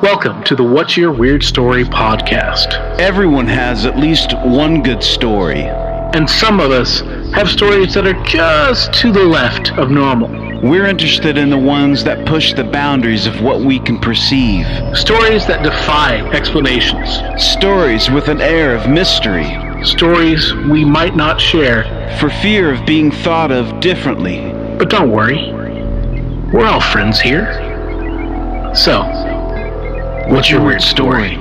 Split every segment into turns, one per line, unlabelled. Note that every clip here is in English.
Welcome to the What's Your Weird Story podcast.
Everyone has at least one good story.
And some of us have stories that are just to the left of normal.
We're interested in the ones that push the boundaries of what we can perceive.
Stories that defy explanations.
Stories with an air of mystery.
Stories we might not share
for fear of being thought of differently.
But don't worry, we're all friends here. So, what's your weird story?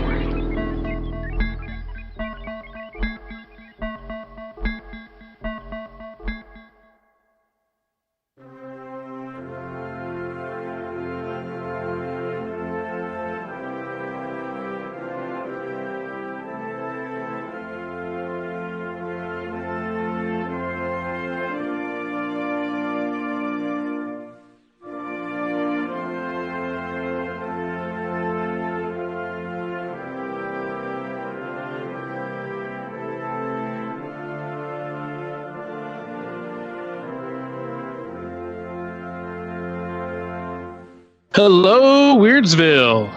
Hello, Weirdsville.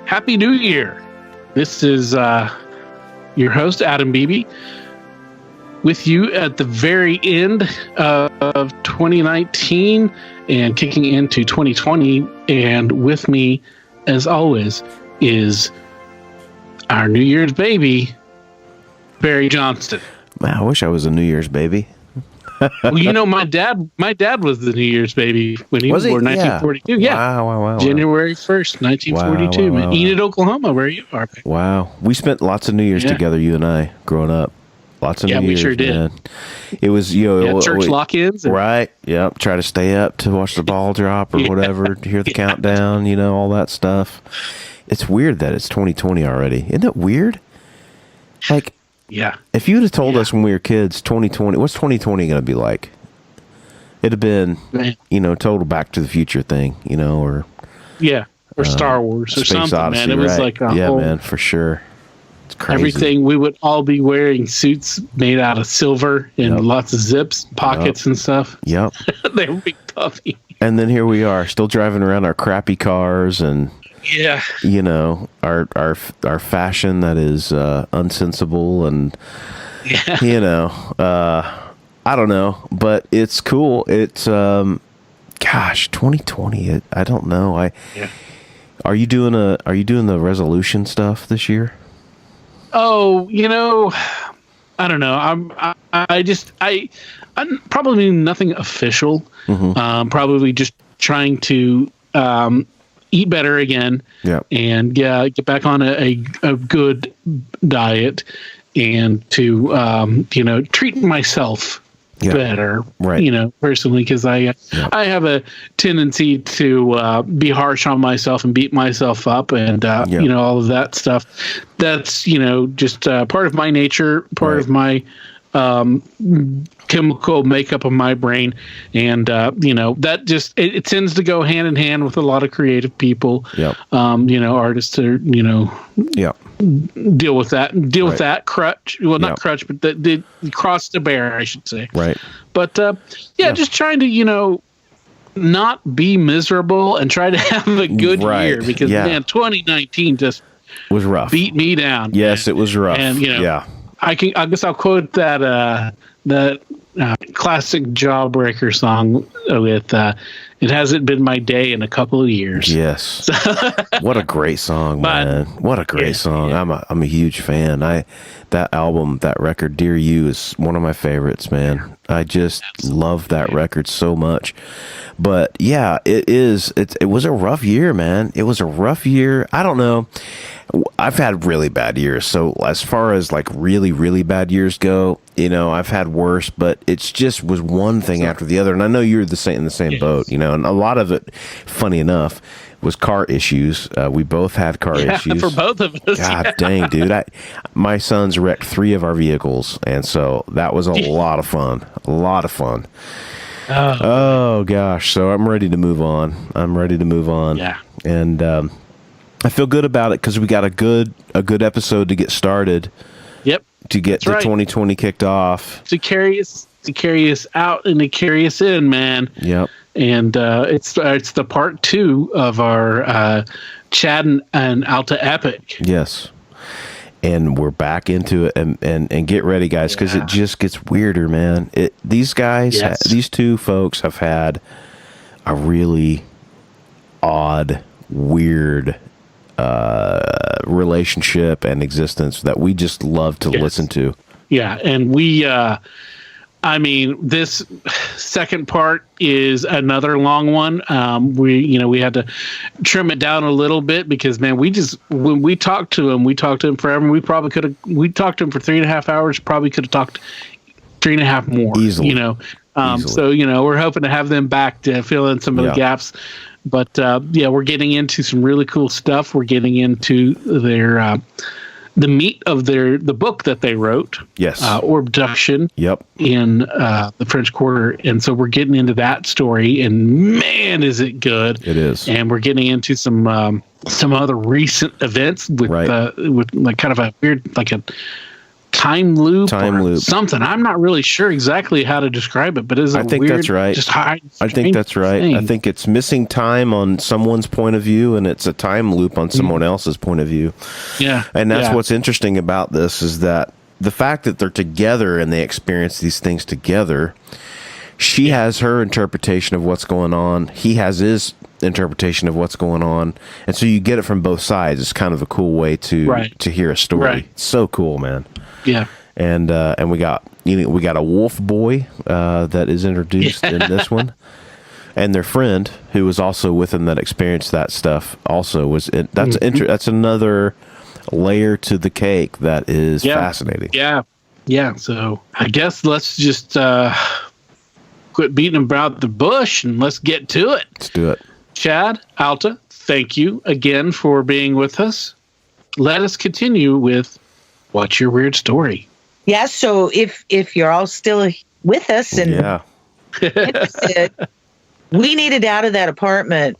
Happy New Year. This is your host, Adam Beebe, with you at the very end of 2019 and kicking into 2020. And with me, as always, is our New Year's baby, Barry Johnston.
Man, I wish I was a New Year's baby.
Well, you know, my dad was the New Year's baby when he was born, 1942. Yeah.
Wow.
January 1st, 1942.
Wow.
Enid, Oklahoma, where you are.
Wow. We spent lots of New Year's together, you and I, growing up. Lots of New Year's.
Yeah, we sure did.
Man. It was,
church lock-ins.
Right. Yep. Try to stay up to watch the ball drop or whatever, to hear the countdown, all that stuff. It's weird that it's 2020 already. Isn't it weird? Like,
yeah.
If you would have told us when we were kids, 2020, what's 2020 going to be like? It'd have been, total Back to the Future thing, or...
Yeah, or Star Wars or something,
Odyssey,
man. It was like a whole...
man, for sure. It's crazy.
Everything, we would all be wearing suits made out of silver and lots of zips, pockets and stuff.
Yep.
They were big puffy.
And then here we are, still driving around our crappy cars and...
Yeah.
Our fashion that is unsensible and, I don't know, but it's cool. It's, 2020, I don't know. Are you doing the resolution stuff this year?
Oh, I don't know. I'm probably nothing official.
Mm-hmm.
Probably just trying to, eat better again, and get back on a good diet, and to treat myself better, right? Personally, because I have a tendency to be harsh on myself and beat myself up, and all of that stuff. That's just part of my nature, part of my chemical makeup of my brain, and that just it tends to go hand in hand with a lot of creative people. Artists are deal with that crutch, not crutch, but the cross to bear, I should say,
right?
But just trying to not be miserable and try to have a good year, because man, 2019 just
was rough,
beat me down.
Yes, it was rough.
And I guess I'll quote that classic Jawbreaker song with "It hasn't been my day in a couple of years."
Yes, what a great song, man! What a great song. Yeah. I'm a huge fan. That album, that record, "Dear You," is one of my favorites, man. I just love that record so much. But yeah, it was a rough year, man. It was a rough year. I don't know. I've had really bad years. So as far as like really, really bad years go, I've had worse, but it's just was one thing after the other. And I know you're in the same boat, and a lot of it, funny enough, was car issues. We both had car issues.
For both of us.
God dang, dude. My son's wrecked 3 of our vehicles. And so that was a lot of fun. Oh gosh. So I'm ready to move on. Yeah. And, I feel good about it because we got a good episode to get started.
Yep.
To get the 2020 kicked off.
To carry us to carry us out and to carry us in, man.
Yep.
And it's the part 2 of our Chad and Alta epic.
Yes. And we're back into it, and get ready, guys, because it just gets weirder, man. These guys, these two folks have had a really odd, weird relationship and existence that we just love to listen to.
Yeah, and we, this second part is another long one. We had to trim it down a little bit because, man, when we talked to him forever. We talked to him for 3.5 hours. Probably could have talked 3.5 more.
Easily.
Easily. So, we're hoping to have them back to fill in some of the gaps. But we're getting into some really cool stuff. We're getting into their the meat of the book that they wrote. Yes, Orbducted.
Yep.
In the French Quarter, and so we're getting into that story. And man, is it good!
It is.
And we're getting into some other recent events with like kind of a weird, like a time loop something. I'm not really sure exactly how to describe it, but
I think
weird,
that's right.
Just high.
I think that's right.
Thing.
I think it's missing time on someone's point of view, and it's a time loop on someone else's point of view.
Yeah,
and that's what's interesting about this is that the fact that they're together and they experience these things together. She has her interpretation of what's going on. He has his interpretation of what's going on, and so you get it from both sides. It's kind of a cool way to hear a story.
Right.
It's so cool, man.
Yeah.
And we got a wolf boy that is introduced in this one, and their friend who was also with him that experienced that stuff also was. That's another layer to the cake that is fascinating.
Yeah. So I guess let's just quit beating about the bush and let's get to it.
Let's do it.
Chad, Alta, thank you again for being with us. Let us continue with What's Your Weird Story?
Yeah, so if you're all still with us and interested, we needed out of that apartment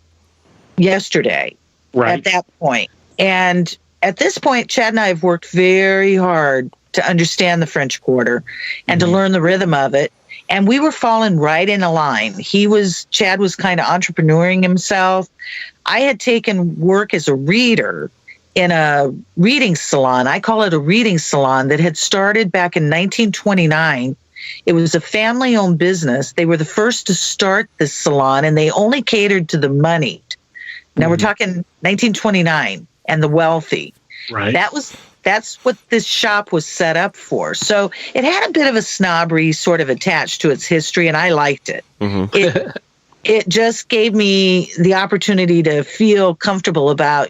yesterday at that point. And at this point, Chad and I have worked very hard to understand the French Quarter and to learn the rhythm of it. And we were falling right in a line. Chad was kind of entrepreneuring himself. I had taken work as a reader in a reading salon. I call it a reading salon that had started back in 1929. It was a family-owned business. They were the first to start this salon, and they only catered to the moneyed. Now we're talking 1929 and the wealthy.
Right.
That's what this shop was set up for. So it had a bit of a snobbery sort of attached to its history, and I liked it. Mm-hmm. It just gave me the opportunity to feel comfortable about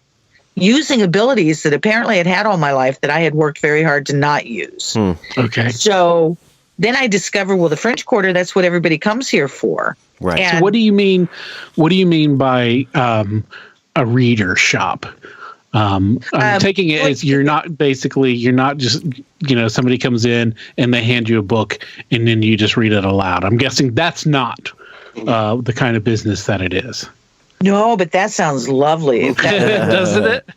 using abilities that apparently I'd had all my life that I had worked very hard to not use.
Okay.
So then I discovered, the French Quarter, that's what everybody comes here for.
Right.
And
so what do you mean by a reader shop? I'm taking it as you're not just, somebody comes in and they hand you a book and then you just read it aloud. I'm guessing that's not the kind of business that it is.
No, but that sounds lovely.
Doesn't it?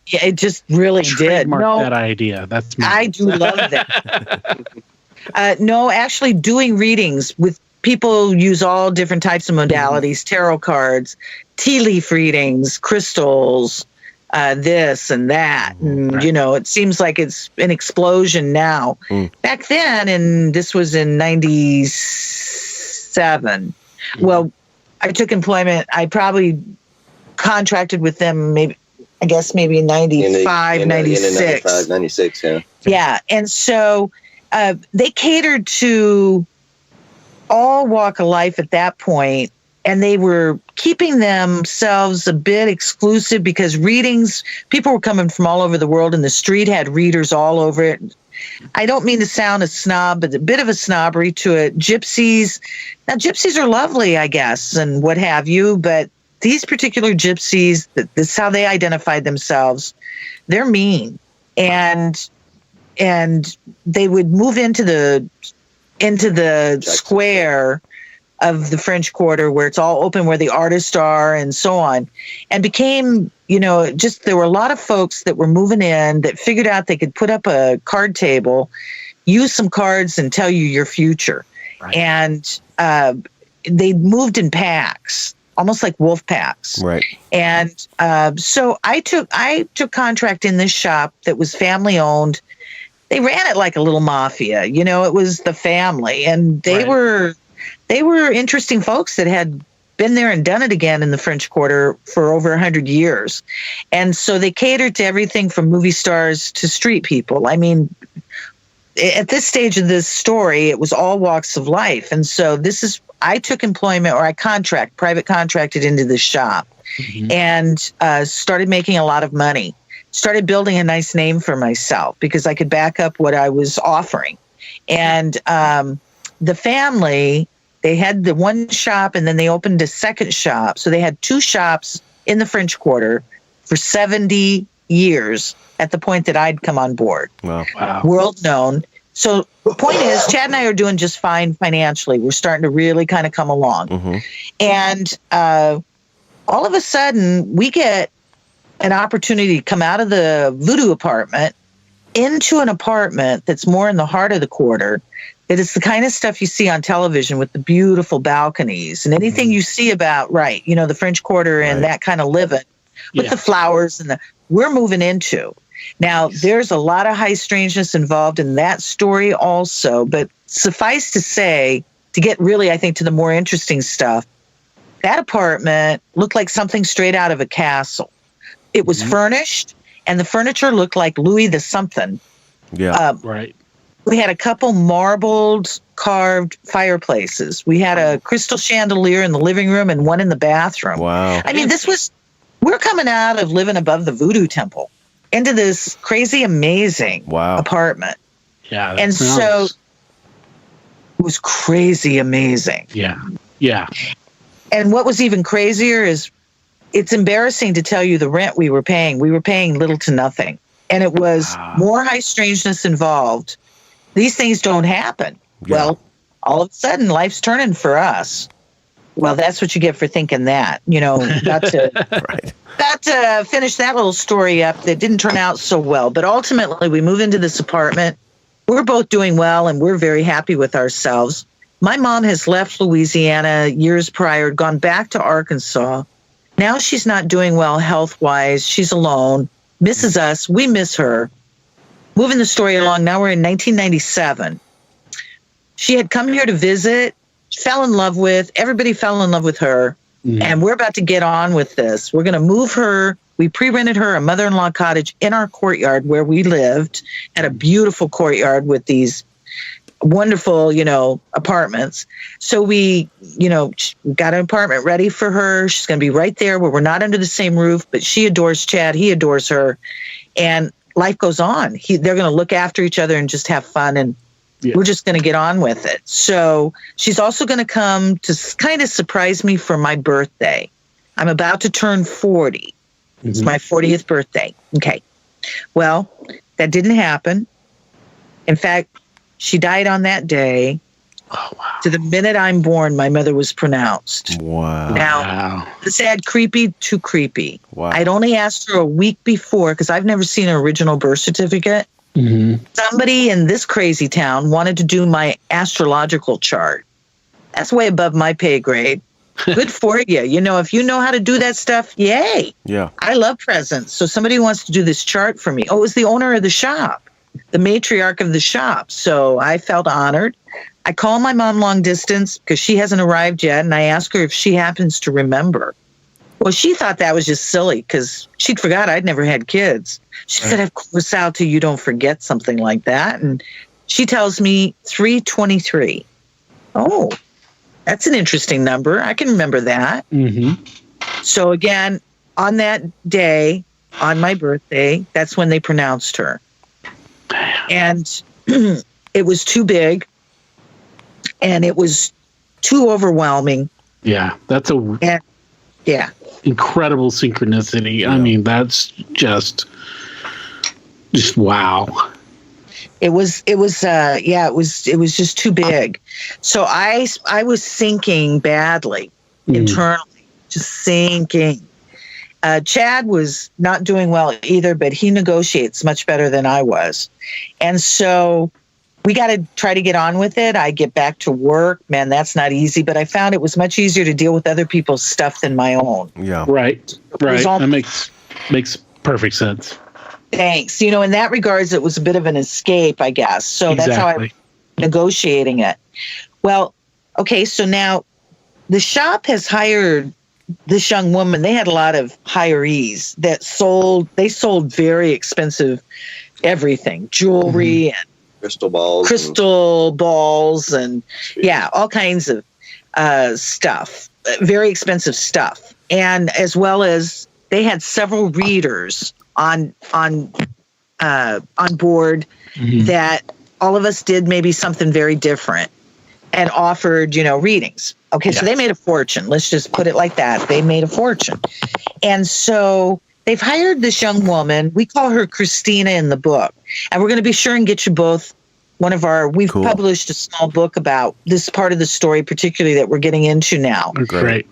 Yeah, it just really did.
No, that idea. That's mine.
I do love that. No, actually doing readings with people use all different types of modalities, tarot cards, tea leaf readings, crystals, this and that. And, it seems like it's an explosion now. Back then, and this was in 97. Well, I took employment. I probably contracted with them maybe in 95, 96.
96, yeah.
Yeah. And so they catered to all walk of life at that point, and they were keeping themselves a bit exclusive because readings, people were coming from all over the world, and the street had readers all over it. I don't mean to sound a snob, but a bit of a snobbery to it. Gypsies are lovely, I guess, and what have you, but these particular gypsies, this is how they identified themselves. They're mean, and they would move into the square of the French Quarter where it's all open, where the artists are and so on, and became, there were a lot of folks that were moving in that figured out they could put up a card table, use some cards and tell you your future. and they moved in packs, almost like wolf packs.
Right.
And so I took contract in this shop that was family owned. They ran it like a little mafia, you know. It was the family, and they were interesting folks that had been there and done it again in the French Quarter for over 100 years. And so they catered to everything from movie stars to street people. I mean, at this stage of this story, it was all walks of life. And so I took employment, or I private contracted into this shop, and started making a lot of money. Started building a nice name for myself because I could back up what I was offering. And the family, they had the one shop and then they opened a second shop. So they had two shops in the French Quarter for 70 years at the point that I'd come on board.
Wow.
World known. So the point is, Chad and I are doing just fine financially. We're starting to really kind of come along. And all of a sudden, we get an opportunity to come out of the voodoo apartment into an apartment that's more in the heart of the quarter. It is the kind of stuff you see on television with the beautiful balconies and anything you see about, the French Quarter and that kind of living with the flowers we're moving into. Now, there's a lot of high strangeness involved in that story also, but suffice to say, to get really, I think, to the more interesting stuff, that apartment looked like something straight out of a castle. It was furnished, and the furniture looked like Louis the something.
Yeah,
We had a couple marbled, carved fireplaces. We had a crystal chandelier in the living room and one in the bathroom.
Wow.
I mean, we're coming out of living above the voodoo temple into this crazy, amazing apartment.
Yeah.
And so it was crazy amazing.
Yeah. Yeah.
And what was even crazier is it's embarrassing to tell you the rent we were paying. We were paying little to nothing. And it was more high strangeness involved. These things don't happen. Yeah. Well, all of a sudden, life's turning for us. Well, that's what you get for thinking that. Got to finish that little story up that didn't turn out so well. But ultimately, we move into this apartment. We're both doing well, and we're very happy with ourselves. My mom has left Louisiana years prior, gone back to Arkansas. Now she's not doing well health-wise. She's alone, misses us. We miss her. Moving the story along, now we're in 1997. She had come here to visit, everybody fell in love with her, and we're about to get on with this. We're going to move her. We pre-rented her a mother-in-law cottage in our courtyard where we lived, at a beautiful courtyard with these wonderful, apartments. So we, got an apartment ready for her. She's going to be right there where we're not under the same roof, but she adores Chad. He adores her. And life goes on. They're going to look after each other and just have fun. And we're just going to get on with it. So she's also going to come to kind of surprise me for my birthday. I'm about to turn 40. It's my 40th birthday. Okay. Well, that didn't happen. In fact, she died on that day. Oh, wow. To the minute I'm born, my mother was pronounced.
Wow.
Now, this had creepy to creepy.
Wow.
I'd only asked her a week before because I've never seen an original birth certificate. Somebody in this crazy town wanted to do my astrological chart. That's way above my pay grade. Good for you. If you know how to do that stuff, yay.
Yeah.
I love presents. So somebody wants to do this chart for me. Oh, it was the owner of the shop, the matriarch of the shop. So I felt honored. I call my mom long distance because she hasn't arrived yet, and I ask her if she happens to remember. Well, she thought that was just silly because she'd forgot I'd never had kids. She said, of course, Alta, you don't forget something like that. And she tells me 323. Oh, that's an interesting number. I can remember that. So again, on that day, on my birthday, that's when they pronounced her. And it was too big, and it was too overwhelming.
Yeah, that's
yeah,
incredible synchronicity. Yeah. I mean, that's just wow.
It was just too big. So I was sinking badly internally, just sinking. Chad was not doing well either, but he negotiates much better than I was. And so we got to try to get on with it. I get back to work. Man, that's not easy. But I found it was much easier to deal with other people's stuff than my own.
Yeah.
Right. That makes perfect sense.
Thanks. In that regards, it was a bit of an escape, I guess. So that's how I'm negotiating it. Well, okay, so now the shop has hired this young woman. They had a lot of hirees that sold very expensive everything, jewelry and crystal balls and all kinds of stuff, very expensive stuff. And as well as they had several readers on board that all of us did maybe something very different and offered, readings. Okay, so they made a fortune. Let's just put it like that. They made a fortune. And so they've hired this young woman. We call her Christina in the book. And we're going to be sure and get you both we've published a small book about this part of the story, particularly that we're getting into now.
Great.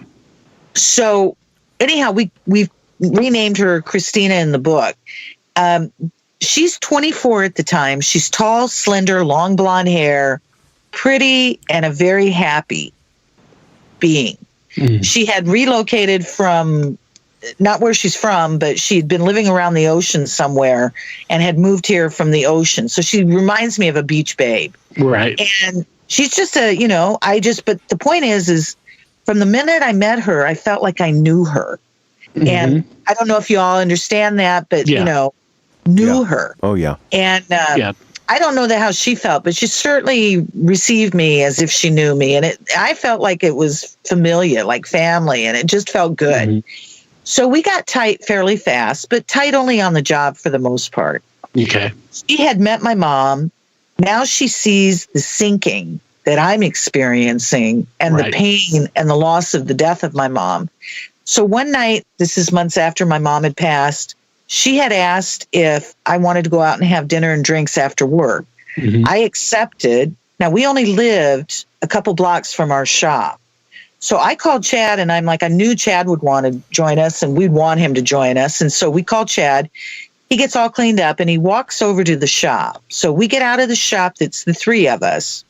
So anyhow, we've renamed her Christina in the book. She's 24 at the time. She's tall, slender, long blonde hair, pretty, and a very happy being. She had relocated from, not where she's from, but she'd been living around the ocean somewhere and had moved here from the ocean. So she reminds me of a beach babe.
Right.
And she's just but the point is from the minute I met her, I felt like I knew her. And I don't know if you all understand that, but, knew her.
Oh, yeah.
And I don't know how she felt, but she certainly received me as if she knew me. And I felt like it was familiar, like family, and it just felt good. So we got tight fairly fast, but tight only on the job for the most part.
Okay.
She had met my mom. Now she sees the sinking that I'm experiencing and the pain and the loss of the death of my mom. So one night, this is months after my mom had passed, she had asked if I wanted to go out and have dinner and drinks after work. I accepted. Now, we only lived a couple blocks from our shop. So I called Chad, and I'm like, I knew Chad would want to join us, and we'd want him to join us. And so we called Chad. He gets all cleaned up, and he walks over to the shop. So we get out of the shop. That's the three of us.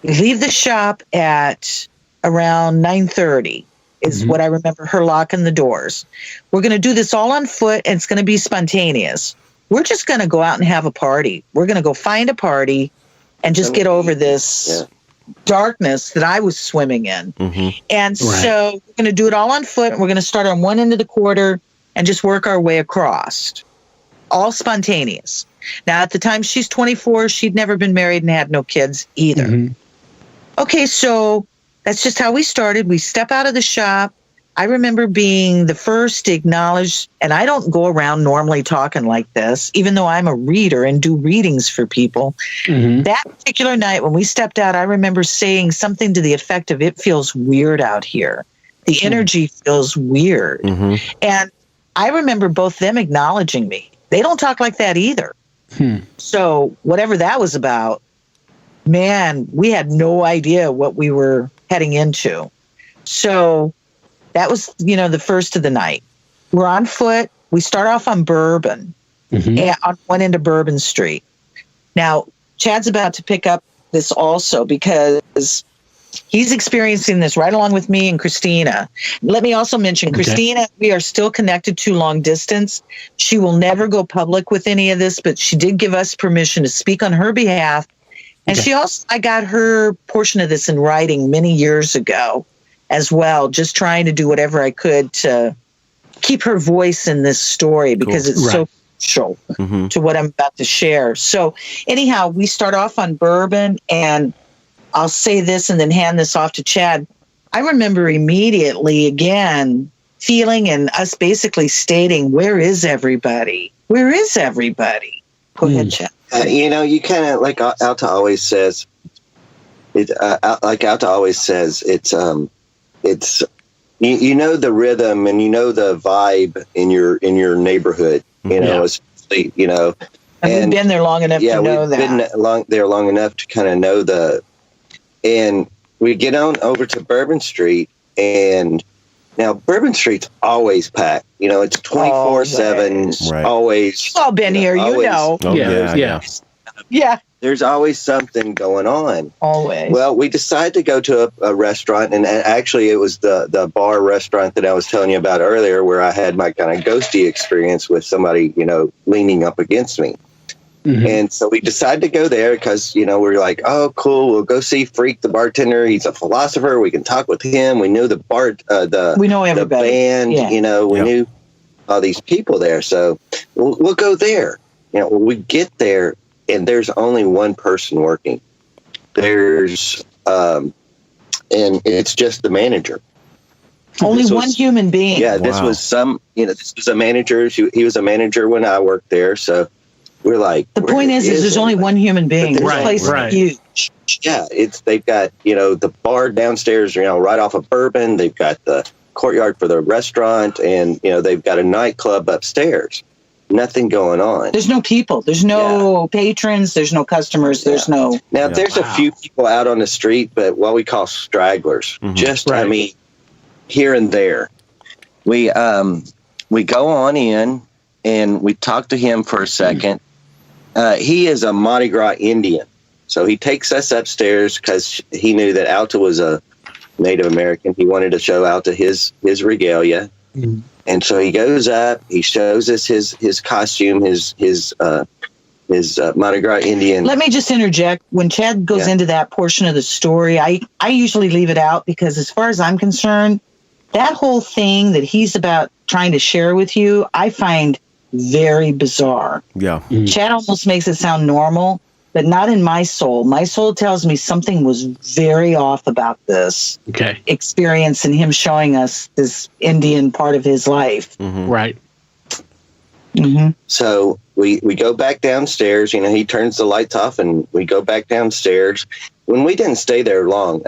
We leave the shop at around 9:30. Is what I remember her locking the doors. We're going to do this all on foot, and it's going to be spontaneous. We're just going to go out and have a party. We're going to go find a party and just get over this darkness that I was swimming in. And so we're going to do it all on foot, and we're going to start on one end of the quarter and just work our way across. All spontaneous. Now, at the time she's 24, she'd never been married and had no kids either. Okay, so that's just how we started. We step out of the shop. I remember being the first to acknowledge, and I don't go around normally talking like this, even though I'm a reader and do readings for people. That particular night when we stepped out, I remember saying something to the effect of, it feels weird out here. The energy feels weird. And I remember both them acknowledging me. They don't talk like that either. So whatever that was about, man, we had no idea what we were heading into. So that was, the first of the night. We're on foot. We start off on Bourbon, on one end of Bourbon Street. Now, Chad's about to pick up this also because he's experiencing this right along with me and Christina. Let me also mention, Christina, we are still connected to long distance. She will never go public with any of this, but she did give us permission to speak on her behalf. And I got her portion of this in writing many years ago as well, just trying to do whatever I could to keep her voice in this story because it's so crucial to what I'm about to share. So anyhow, we start off on Bourbon, and I'll say this and then hand this off to Chad. I remember immediately again feeling and us basically stating, where is everybody? Where is everybody? Go ahead, Chad.
You kind of, like Alta always says, it's you know the rhythm and you know the vibe in your neighborhood, especially,
and we've been there long enough to know that.
Yeah, we've been there long enough to kind of know and we get on over to Bourbon Street, and now Bourbon Street's always packed. It's 24/7, always.
You've all been here,
always,
Oh, yeah.
there's always something going on.
Always.
Well, we decided to go to a restaurant, and actually it was the bar restaurant that I was telling you about earlier, where I had my kind of ghosty experience with somebody, leaning up against me. Mm-hmm. And so we decided to go there because, we're like, oh, cool. We'll go see Freak, the bartender. He's a philosopher. We can talk with him. We knew we know everybody. The band, we knew all these people there. So we'll go there. We get there and there's only one person working. There's, and it's just the manager.
Only one human being.
Yeah. Wow. This was this was a manager. He was a manager when I worked there. So, we're like,
the point is there's only one human being. This place is huge.
Yeah, they've got the bar downstairs, right off of Bourbon. They've got the courtyard for the restaurant, and they've got a nightclub upstairs. Nothing going on.
There's no people. There's no patrons. There's no customers. There's no.
Now there's a few people out on the street, but what we call stragglers. Mm-hmm. Here and there. We go on in and we talk to him for a second. He is a Mardi Gras Indian. So he takes us upstairs because he knew that Alta was a Native American. He wanted to show Alta his regalia. Mm. And so he goes up, he shows us his costume, his Mardi Gras Indian.
Let me just interject. When Chad goes into that portion of the story, I usually leave it out because as far as I'm concerned, that whole thing that he's about trying to share with you, I find very bizarre. Yeah. Mm. Chad almost makes it sound normal, but not in my soul. My soul tells me something was very off about this experience and him showing us this Indian part of his life.
Mm-hmm. Right.
Mm-hmm. So we go back downstairs. He turns the lights off and we go back downstairs. When we didn't stay there long,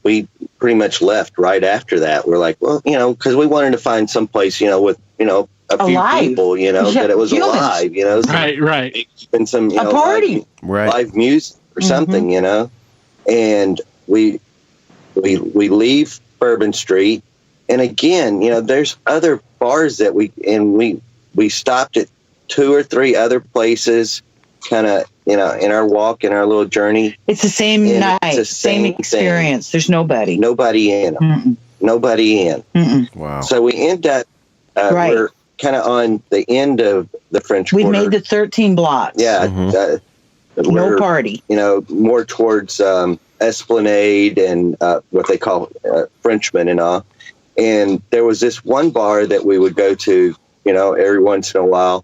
we pretty much left right after that. We're like, well, because we wanted to find some place, with, a few people, that it was alive,
right.
And some,
a party,
live music or something, and we leave Bourbon Street. And again, there's other bars that we stopped at 2 or 3 other places, kind of, in our walk, in our little journey.
It's the same night, same experience. Thing. There's nobody in them. Mm-mm.
Nobody in.
Mm-mm.
Wow.
So we end up, we're kind of on the end of the French Quarter.
We made the 13 blocks.
Yeah.
Mm-hmm. No party.
More towards Esplanade and what they call Frenchmen and all. And there was this one bar that we would go to, every once in a while.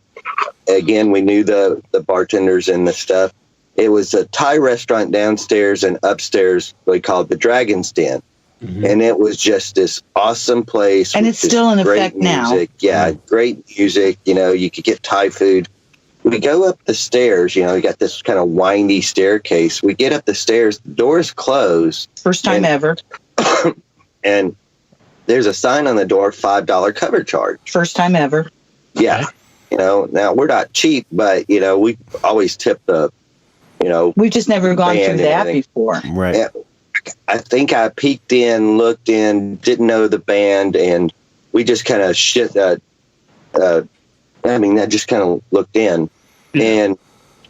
Again, we knew the bartenders and the stuff. It was a Thai restaurant downstairs, and upstairs we called the Dragon's Den. Mm-hmm. And it was just this awesome place.
And it's still in effect now.
Yeah, great music. You could get Thai food. We go up the stairs. We got this kind of windy staircase. We get up the stairs. The door's closed.
First time ever.
And there's a sign on the door, $5 cover charge.
First time ever.
Yeah. Now we're not cheap, but, we always tip the,
we've just never gone through that before.
Right.
Yeah. I think I peeked in, looked in, didn't know the band, and we just kind of I just kind of looked in, and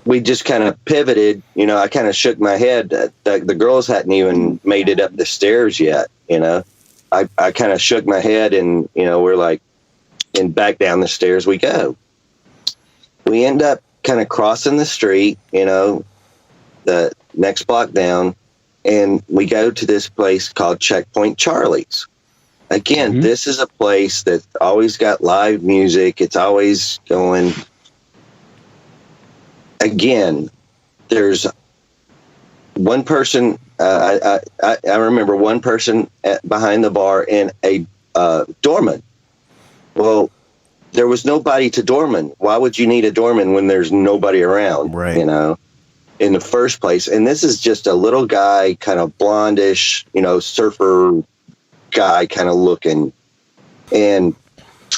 we just kind of pivoted. I kind of shook my head. The girls hadn't even made it up the stairs yet. I kind of shook my head, and we're like, and back down the stairs we go. We end up kind of crossing the street, the next block down. And we go to this place called Checkpoint Charlie's. Again, This is a place that's always got live music. It's always going. Again, there's one person. I remember one person behind the bar and a doorman. Well, there was nobody to doorman. Why would you need a doorman when there's nobody around?
Right.
In the first place. And this is just a little guy, kind of blondish, surfer guy kind of looking. And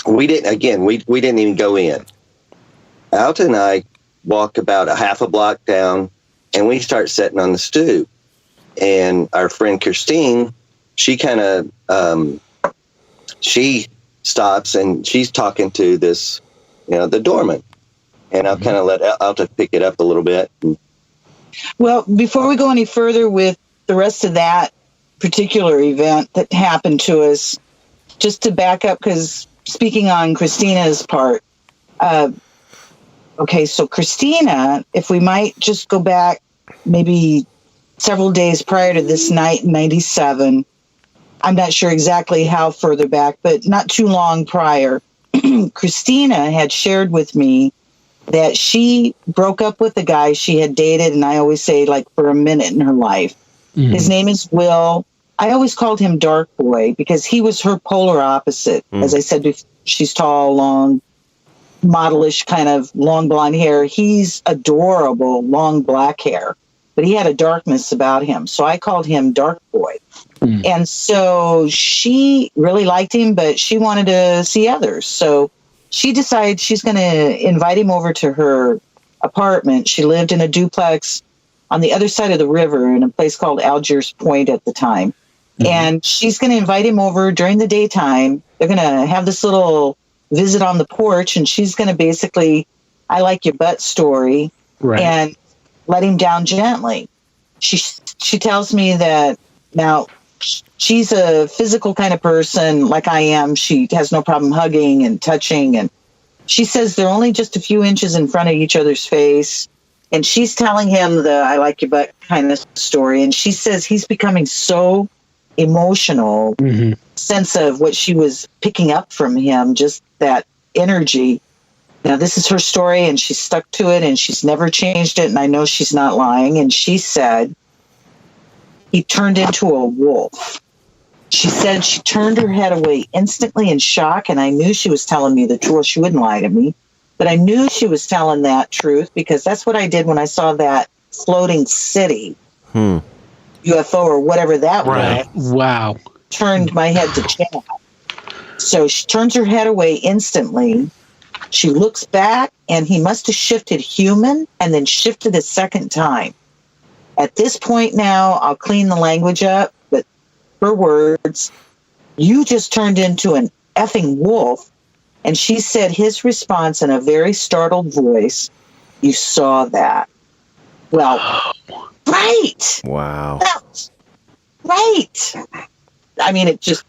we didn't even go in. Alta and I walk about a half a block down and we start sitting on the stoop. And our friend Christine, she kind of, she stops and she's talking to this, the doorman. And I'll kind of let Alta pick it up a little bit. And
Well, before we go any further with the rest of that particular event that happened to us, just to back up, because speaking on Christina's part, okay, so Christina, if we might just go back maybe several days prior to this night in 97, I'm not sure exactly how further back, but not too long prior, Christina had shared with me that she broke up with the guy she had dated, and I always say like for a minute in her life. Mm-hmm. His name is Will. I always called him Dark Boy because he was her polar opposite. As I said before, she's tall, long, modelish, kind of long blonde hair. He's adorable, long black hair, but he had a darkness about him. So I called him Dark Boy. Mm. And so she really liked him, but she wanted to see others. So she decided she's going to invite him over to her apartment. She lived in a duplex on the other side of the river in a place called Algiers Point at the time. Mm-hmm. And she's going to invite him over during the daytime. They're going to have this little visit on the porch, and she's going to basically, I like your butt story, right, and let him down gently. She tells me that now she's a physical kind of person like I am. She has no problem hugging and touching. And she says they're only just a few inches in front of each other's face. And she's telling him the I like your butt kind of story. And she says he's becoming so emotional, mm-hmm, sense of what she was picking up from him, just that energy. Now, this is her story, and she's stuck to it, and she's never changed it. And I know she's not lying. And she said he turned into a wolf. She said she turned her head away instantly in shock, and I knew she was telling me the truth. She wouldn't lie to me, but I knew she was telling that truth because that's what I did when I saw that floating city UFO or whatever that was.
Wow.
Turned my head to Chad. So she turns her head away instantly. She looks back, and he must have shifted human and then shifted a second time. At this point now, I'll clean the language up, but her words, you just turned into an effing wolf. And she said his response in a very startled voice, you saw that. Well, right.
Wow.
Right. I mean, it just,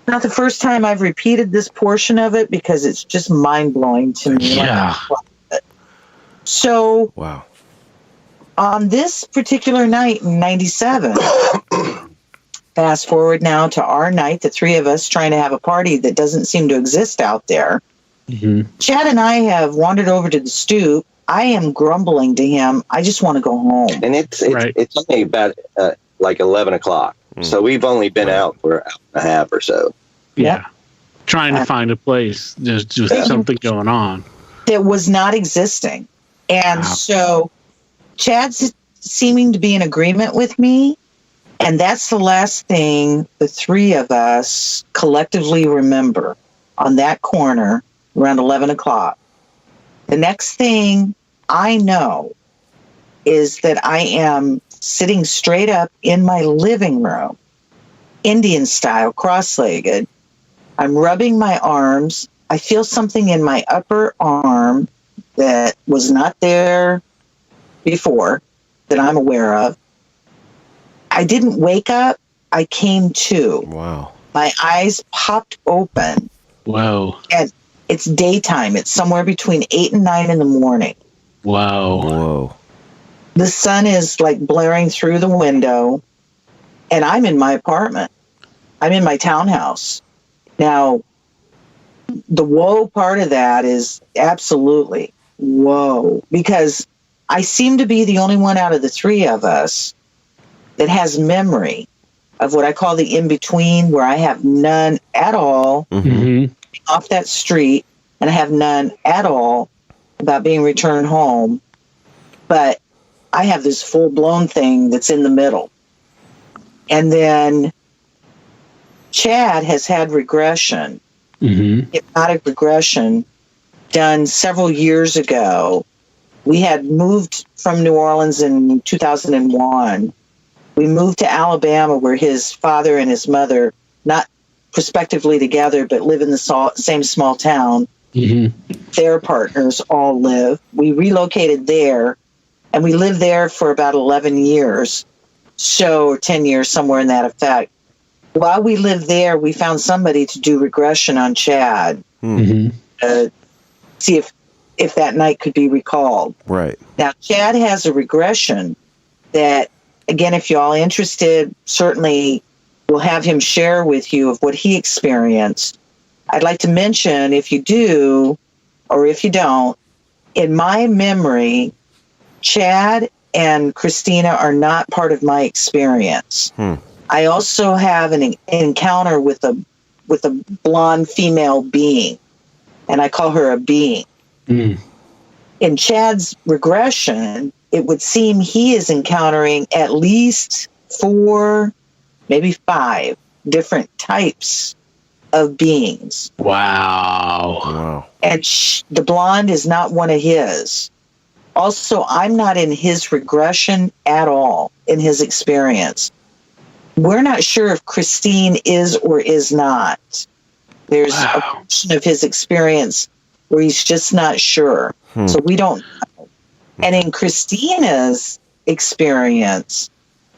not the first time I've repeated this portion of it because it's just mind-blowing to me.
Yeah.
So,
wow.
On this particular night in 97, fast forward now to our night, the three of us trying to have a party that doesn't seem to exist out there. Mm-hmm. Chad and I have wandered over to the stoop. I am grumbling to him, I just want to go home.
And it's only about like 11 o'clock. So we've only been out for an hour and a half or so.
Yeah. Trying to find a place. There's just something going on.
That was not existing. And so Chad's seeming to be in agreement with me. And that's the last thing the three of us collectively remember on that corner around 11 o'clock. The next thing I know is that I am sitting straight up in my living room, Indian style, cross-legged. I'm rubbing my arms. I feel something in my upper arm that was not there before that I'm aware of. I didn't wake up. I came to.
Wow.
My eyes popped open.
Whoa.
And it's daytime. It's somewhere between 8 and 9 in the morning.
Wow.
Whoa.
The sun is like blaring through the window, and I'm in my apartment. I'm in my townhouse. Now, the whoa part of that is absolutely whoa, because I seem to be the only one out of the three of us that has memory of what I call the in-between, where I have none at all off that street, and I have none at all about being returned home. But I have this full-blown thing that's in the middle. And then Chad has had regression, hypnotic regression, done several years ago. We had moved from New Orleans in 2001. We moved to Alabama, where his father and his mother, not prospectively together, but live in the same small town. Their partners all live. We relocated there. And we lived there for about 11 years. So 10 years, somewhere in that effect. While we lived there, we found somebody to do regression on Chad. See if that night could be recalled.
Right.
Now, Chad has a regression that, again, if you're all interested, certainly we'll have him share with you of what he experienced. I'd like to mention, if you do, or if you don't, in my memory, Chad and Christina are not part of my experience. I also have an encounter with a blonde female being, and I call her a being. In Chad's regression, it would seem he is encountering at least 4, maybe 5 different types of beings.
Wow.
And the blonde is not one of his. Also, I'm not in his regression at all, in his experience. We're not sure if Christine is or is not. There's a portion of his experience where he's just not sure. So we don't know. And in Christina's experience,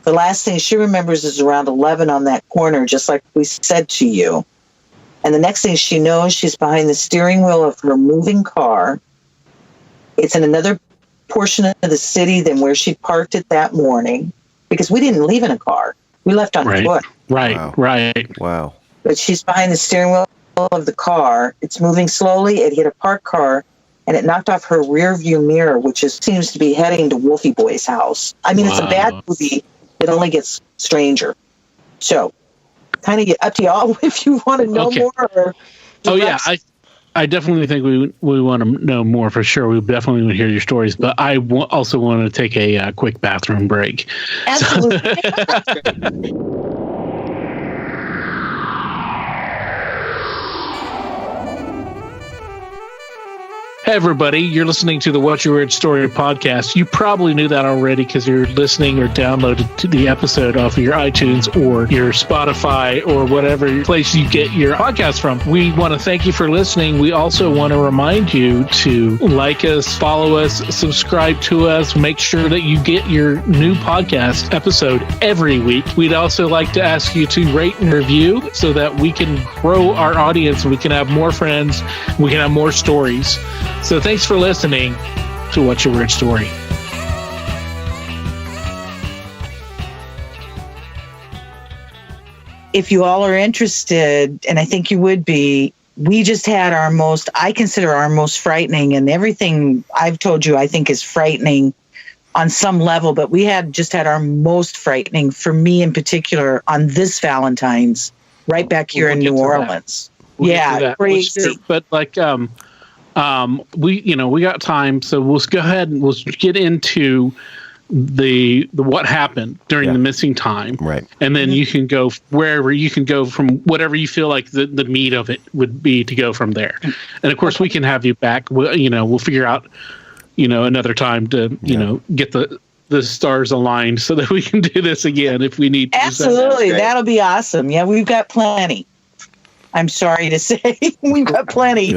the last thing she remembers is around 11 on that corner, just like we said to you. And the next thing she knows, she's behind the steering wheel of her moving car. It's in another portion of the city than where she parked it that morning, because we didn't leave in a car. We left on foot.
Wow.
But she's behind the steering wheel of the car. It's moving slowly. It hit a parked car, and it knocked off her rear view mirror, which seems to be heading to Wolfie Boy's house. I mean, it's a bad movie. It only gets stranger. So, kind of up to y'all if you want to know more. Or
I definitely think we want to know more for sure. We definitely want to hear your stories, but I also want to take a quick bathroom break.
Absolutely.
Hey everybody, you're listening to the What's Your Weird Story podcast. You probably knew that already because you're listening or downloaded to the episode off of your iTunes or your Spotify or whatever place you get your podcast from. We want to thank you for listening. We also want to remind you to like us, follow us, subscribe to us, make sure that you get your new podcast episode every week. We'd also like to ask you to rate and review so that we can grow our audience and we can have more friends, we can have more stories. So thanks for listening to What's Your Weird Story.
If you all are interested, and I think you would be, we just had I consider our most frightening, and everything I've told you I think is frightening on some level, but we just had our most frightening, for me in particular, on this Valentine's, right back here in New Orleans. Crazy.
But we got time, so we'll go ahead and we'll get into the what happened during the missing time,
right?
And then you can go wherever you can go from whatever you feel like the meat of it would be to go from there. And of course, we can have you back. We'll figure out another time to get the stars aligned so that we can do this again if we need to.
Absolutely, that'll be awesome. Yeah, we've got plenty. I'm sorry to say, we've got plenty.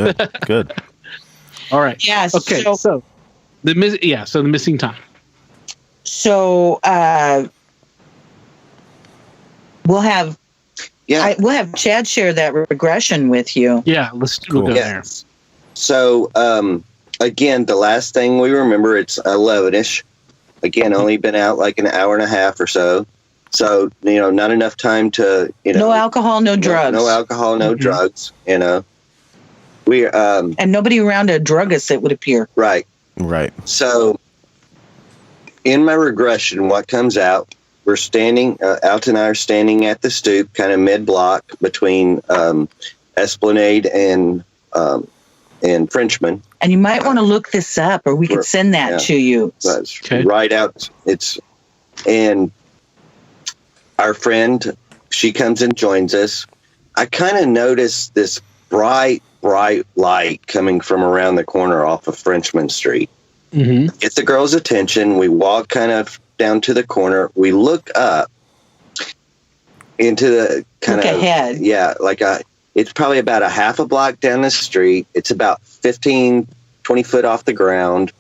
Good.
All right.
Yes.
Okay. So the missing time.
So we'll have Chad share that regression with you.
Yeah. We'll go there.
So again, the last thing we remember, it's 11ish. Again, only been out like an hour and a half or so. So not enough time to
no alcohol, no drugs.
No alcohol, no drugs. We
and nobody around to drug us, it would appear.
Right. So in my regression, what comes out, we're standing, Alta and I are standing at the stoop, kind of mid-block between Esplanade and Frenchman.
And you might want to look this up, or we could send that to you.
That's right out. And our friend, she comes and joins us. I kind of noticed this bright light coming from around the corner off of Frenchman Street.
Mm-hmm.
Get the girl's attention. We walk kind of down to the corner. We look up into the
ahead.
Yeah, it's probably about a half a block down the street. It's about 15, 20 foot off the ground.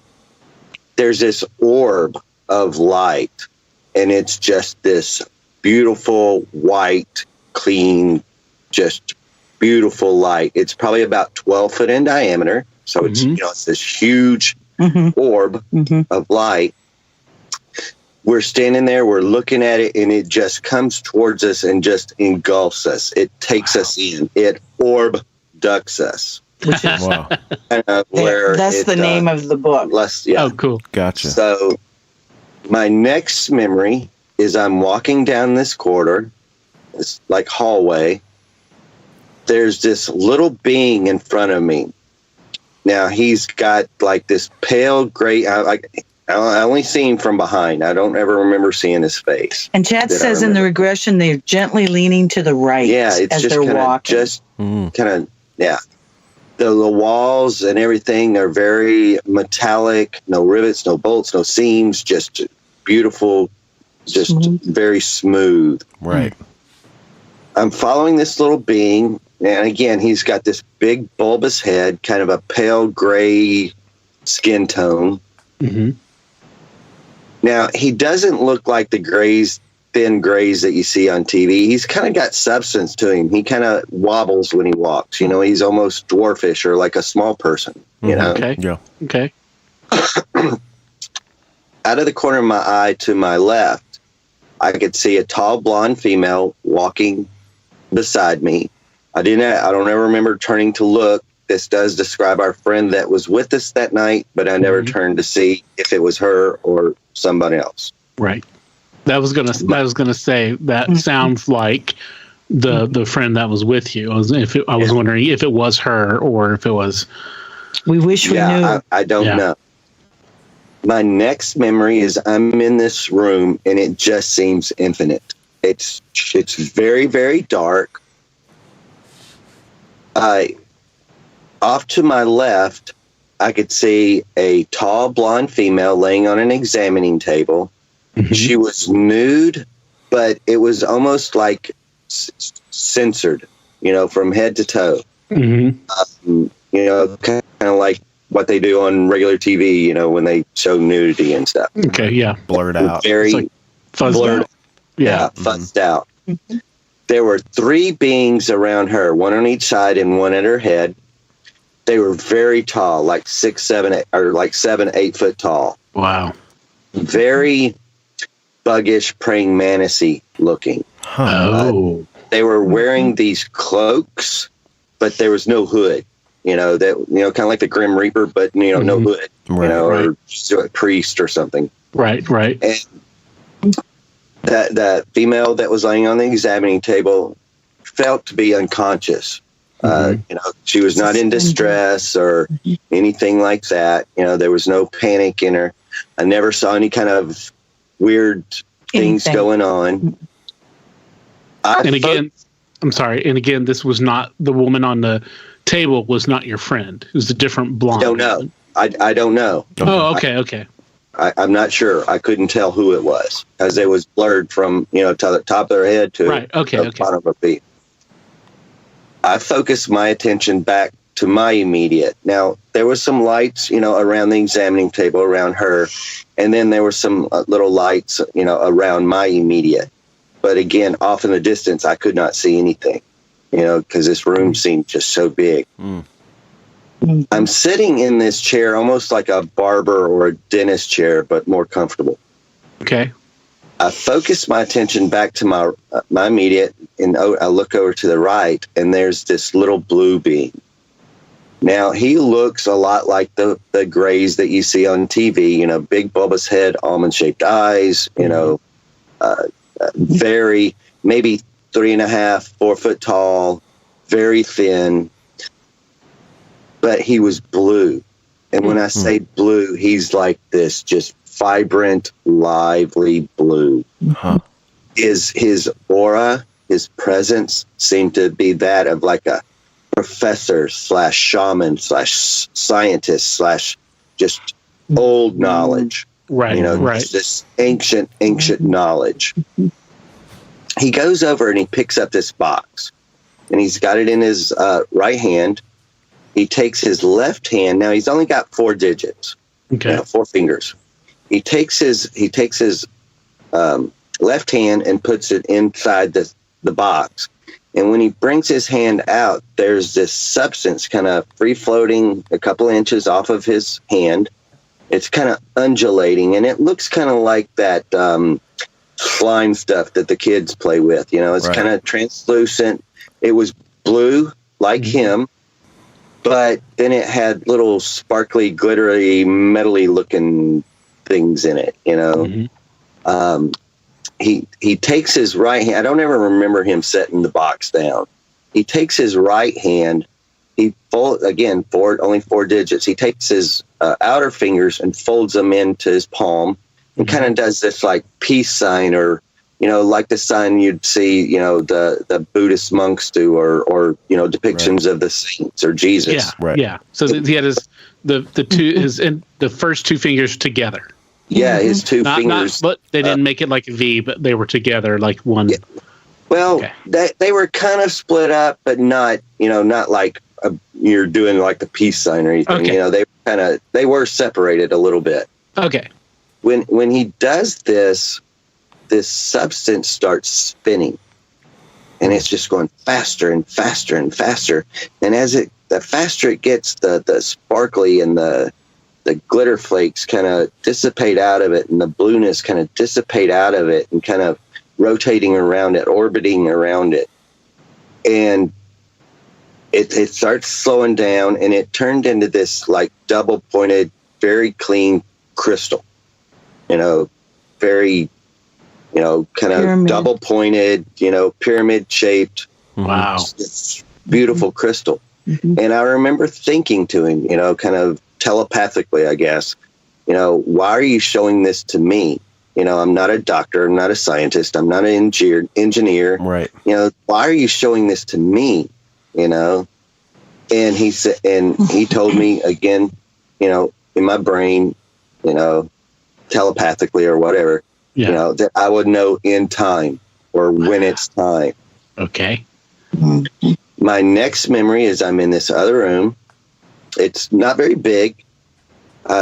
there's this orb of light, and it's just this beautiful, white, clean, just beautiful light. It's probably about 12 foot in diameter. So it's, it's this huge orb of light. We're standing there, we're looking at it, and it just comes towards us and just engulfs us. It takes us in. It orbducts us.
Which is
where
that's the name of the book.
Oh, cool.
Gotcha.
So my next memory is I'm walking down this corridor, it's like hallway. There's this little being in front of me. Now he's got like this pale gray. I only see him from behind. I don't ever remember seeing his face.
And Chad says in the regression they're gently leaning to the right.
Yeah, it's
as
just
they're
walking. The walls and everything are very metallic. No rivets, no bolts, no seams. Just beautiful. Just very smooth.
Right.
I'm following this little being. And again, he's got this big bulbous head, kind of a pale gray skin tone. Now, he doesn't look like the thin grays that you see on TV. He's kind of got substance to him. He kind of wobbles when he walks. He's almost dwarfish or like a small person,
Okay.
Yeah.
Okay.
Out of the corner of my eye to my left, I could see a tall blonde female walking beside me. I don't ever remember turning to look. This does describe our friend that was with us that night, but I never turned to see if it was her or somebody else.
Right. I was gonna say that sounds like the friend that was with you. I was wondering if it was her or if it was.
We wish we knew.
I don't know. My next memory is I'm in this room and it just seems infinite. It's very, very dark. Off to my left, I could see a tall blonde female laying on an examining table. She was nude, but it was almost like censored, from head to toe. Kind of like what they do on regular TV, when they show nudity and stuff.
Okay, yeah.
Blurred out.
Very
like fuzzed
blurred
out. Yeah.
Fuzzed out. There were 3 beings around her, one on each side and one at her head. They were very tall, like 6, 7, 8, or like 7, 8 foot tall.
Wow.
Very buggish, praying mantis-y looking. They were wearing these cloaks, but there was no hood. Kind of like the Grim Reaper, but no hood. Or a priest or something.
Right.
And that female that was laying on the examining table felt to be unconscious. She was not in distress or anything like that. There was no panic in her. I never saw any kind of weird things going on.
I'm sorry. And again, this was not the woman on the table was not your friend. It was a different blonde.
I don't know. I don't know.
Oh, okay.
I'm not sure. I couldn't tell who it was because it was blurred from, to the top of their head to the bottom of her feet. I focused my attention back to my immediate. Now, there was some lights, around the examining table around her. And then there were some little lights, around my immediate. But again, off in the distance, I could not see anything, because this room seemed just so big. I'm sitting in this chair almost like a barber or a dentist chair, but more comfortable.
Okay.
I focus my attention back to my immediate, and I look over to the right, and there's this little blue being. Now, he looks a lot like the grays that you see on TV, big bulbous head, almond-shaped eyes, very, maybe 3.5, 4 foot tall, very thin, but he was blue. And when I say blue, he's like this, just vibrant, lively blue. His aura, his presence seemed to be that of like a professor / shaman / scientist / just old knowledge.
Right.
This ancient knowledge. He goes over and he picks up this box, and he's got it in his right hand. He takes his left hand. Now he's only got 4 digits. Okay. 4 fingers. he takes his left hand and puts it inside the box. And when he brings his hand out, there's this substance kind of free floating a couple inches off of his hand. It's kind of undulating, and it looks kind of like that slime stuff that the kids play with. It's kind of translucent. It was blue like him, but then it had little sparkly, glittery, metally looking things in it. He takes his right hand. I don't ever remember him setting the box down. He takes his right hand. He only 4 digits. He takes his outer fingers and folds them into his palm and kind of does this like peace sign, or like the sign you'd see the Buddhist monks do, or depictions of the saints or Jesus.
Yeah. So he had the first 2 fingers together.
Yeah, his 2 fingers.
But they didn't make it like a V, but they were together like one. Yeah.
Well, they were kind of split up, but not like you're doing like the peace sign or anything. Okay. They were separated a little bit.
Okay.
When he does this substance starts spinning, and it's just going faster and faster and faster. And the faster it gets, the sparkly and the glitter flakes kind of dissipate out of it, and the blueness kind of dissipate out of it, and kind of rotating around it, orbiting around it. And it starts slowing down, and it turned into this like double pointed, very clean crystal, very, kind of double pointed, pyramid shaped.
Wow.
Beautiful crystal. Mm-hmm. And I remember thinking to him, kind of telepathically, I guess, why are you showing this to me? I'm not a doctor. I'm not a scientist. I'm not an engineer.
Right.
Why are you showing this to me? And he said, and he told me again, in my brain, telepathically or whatever, that I would know in time or when it's time.
Okay.
My next memory is I'm in this other room. It's not very big.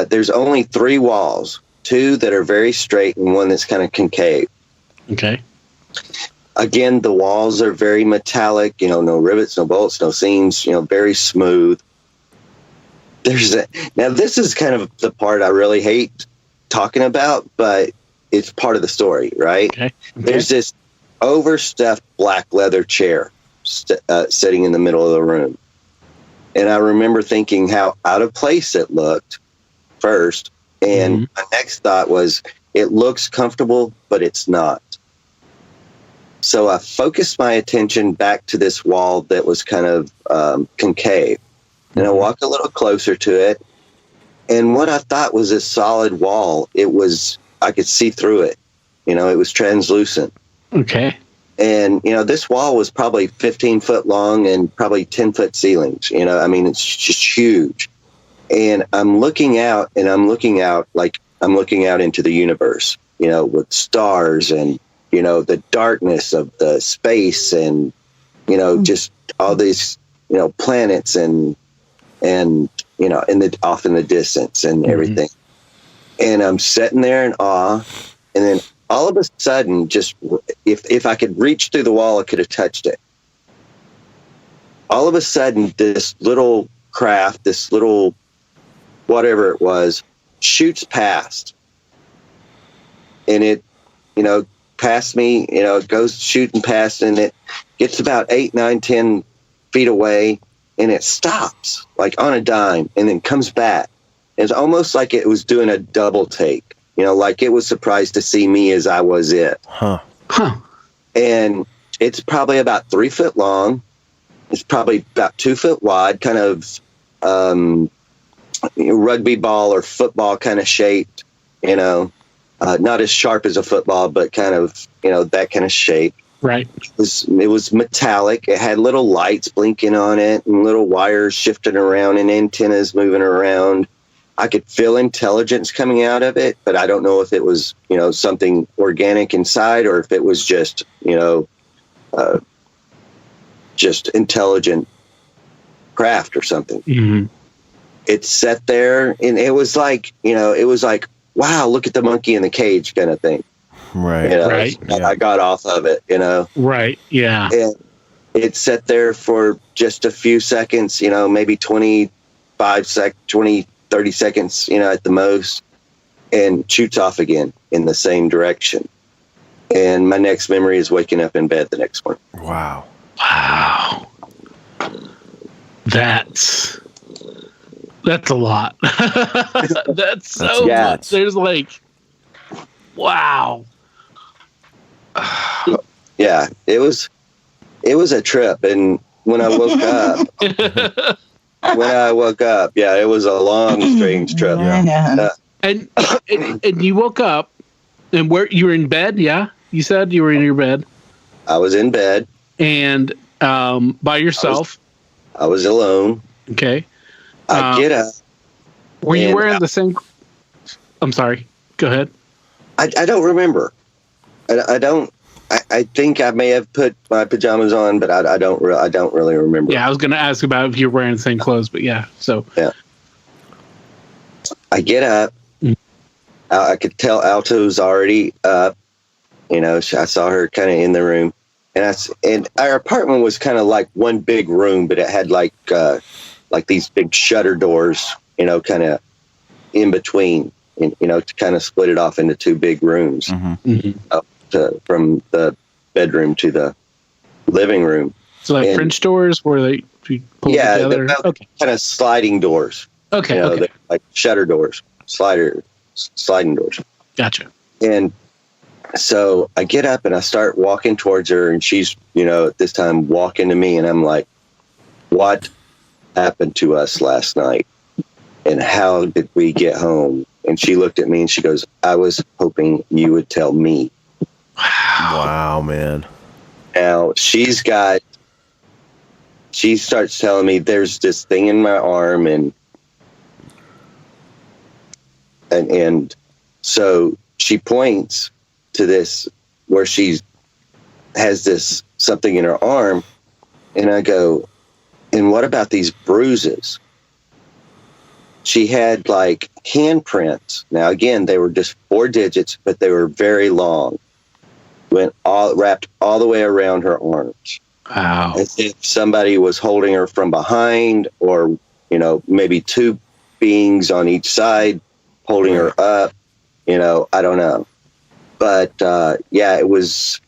There's only 3 walls, 2 that are very straight and 1 that's kind of concave.
Okay.
Again, the walls are very metallic, no rivets, no bolts, no seams, very smooth. Now this is kind of the part I really hate talking about, but it's part of the story, right? Okay. There's this overstuffed black leather chair sitting in the middle of the room. And I remember thinking how out of place it looked first. And my next thought was, it looks comfortable, but it's not. So I focused my attention back to this wall that was kind of concave. And I walked a little closer to it. And what I thought was a solid wall, I could see through it. It was translucent.
Okay.
And, this wall was probably 15 foot long and probably 10-foot ceilings. It's just huge. And I'm looking out like I'm looking out into the universe, with stars and, the darkness of the space and, just all these, planets and off in the distance and everything. And I'm sitting there in awe. And then all of a sudden, just if I could reach through the wall, I could have touched it. All of a sudden, this little craft, this little whatever it was, shoots past. And it, past me, it goes shooting past, and it gets about 8, 9, 10 feet away, and it stops like on a dime and then comes back. It's almost like it was doing a double take. Like it was surprised to see me as I was it.
Huh.
And it's probably about 3 foot long. It's probably about 2 foot wide, kind of rugby ball or football kind of shaped, not as sharp as a football, but kind of, that kind of shape.
Right.
It was metallic. It had little lights blinking on it and little wires shifting around and antennas moving around. I could feel intelligence coming out of it, but I don't know if it was, something organic inside or if it was just, just intelligent craft or something. Mm-hmm. It sat there, and it was like, wow, look at the monkey in the cage kind of thing.
Right.
You know,
Right.
I got off of it, you know.
Right. Yeah.
And it sat there for just a few seconds, you know, maybe 30 seconds, you know, at the most, and shoots off again in the same direction. And my next memory is waking up in bed the next morning.
Wow.
Wow. That's a lot. That's so much. There's like, wow.
Yeah, it was a trip. And when I woke up, yeah, it was a long, strange trip.
Yeah.
And you woke up, and where you were in bed? Yeah, you said you were in your bed.
I was in bed,
and by yourself.
I was alone.
Okay.
I get up.
Were you wearing the same? I'm sorry. Go ahead.
I don't remember. I don't. I think I may have put my pajamas on, but I don't really remember.
Yeah, I was going to ask about if you're wearing the same clothes, but yeah. So
yeah. I get up. I could tell Alta's already up. You know, I saw her kind of in the room, and our apartment was kind of like one big room, but it had like these big shutter doors, you know, kind of in between, you know, to kind of split it off into two big rooms, from the bedroom to the living room.
So like French doors, where they pull together?
Okay. Kind of sliding doors.
Okay,
you know, like shutter doors, sliding doors.
Gotcha.
And so I get up and I start walking towards her, and she's, you know, at this time walking to me, and I'm like, what happened to us last night? And how did we get home? And she looked at me and she goes, I was hoping you would tell me.
Wow, man.
Now she starts telling me there's this thing in my arm, and so she points to this where she has this something in her arm, and I go, and what about these bruises? She had like handprints. Now again, they were just 4 digits, but they were very long. Wrapped all the way around her arms.
Wow.
As if somebody was holding her from behind, or, you know, maybe 2 beings on each side holding her up. You know, I don't know. But yeah, it was.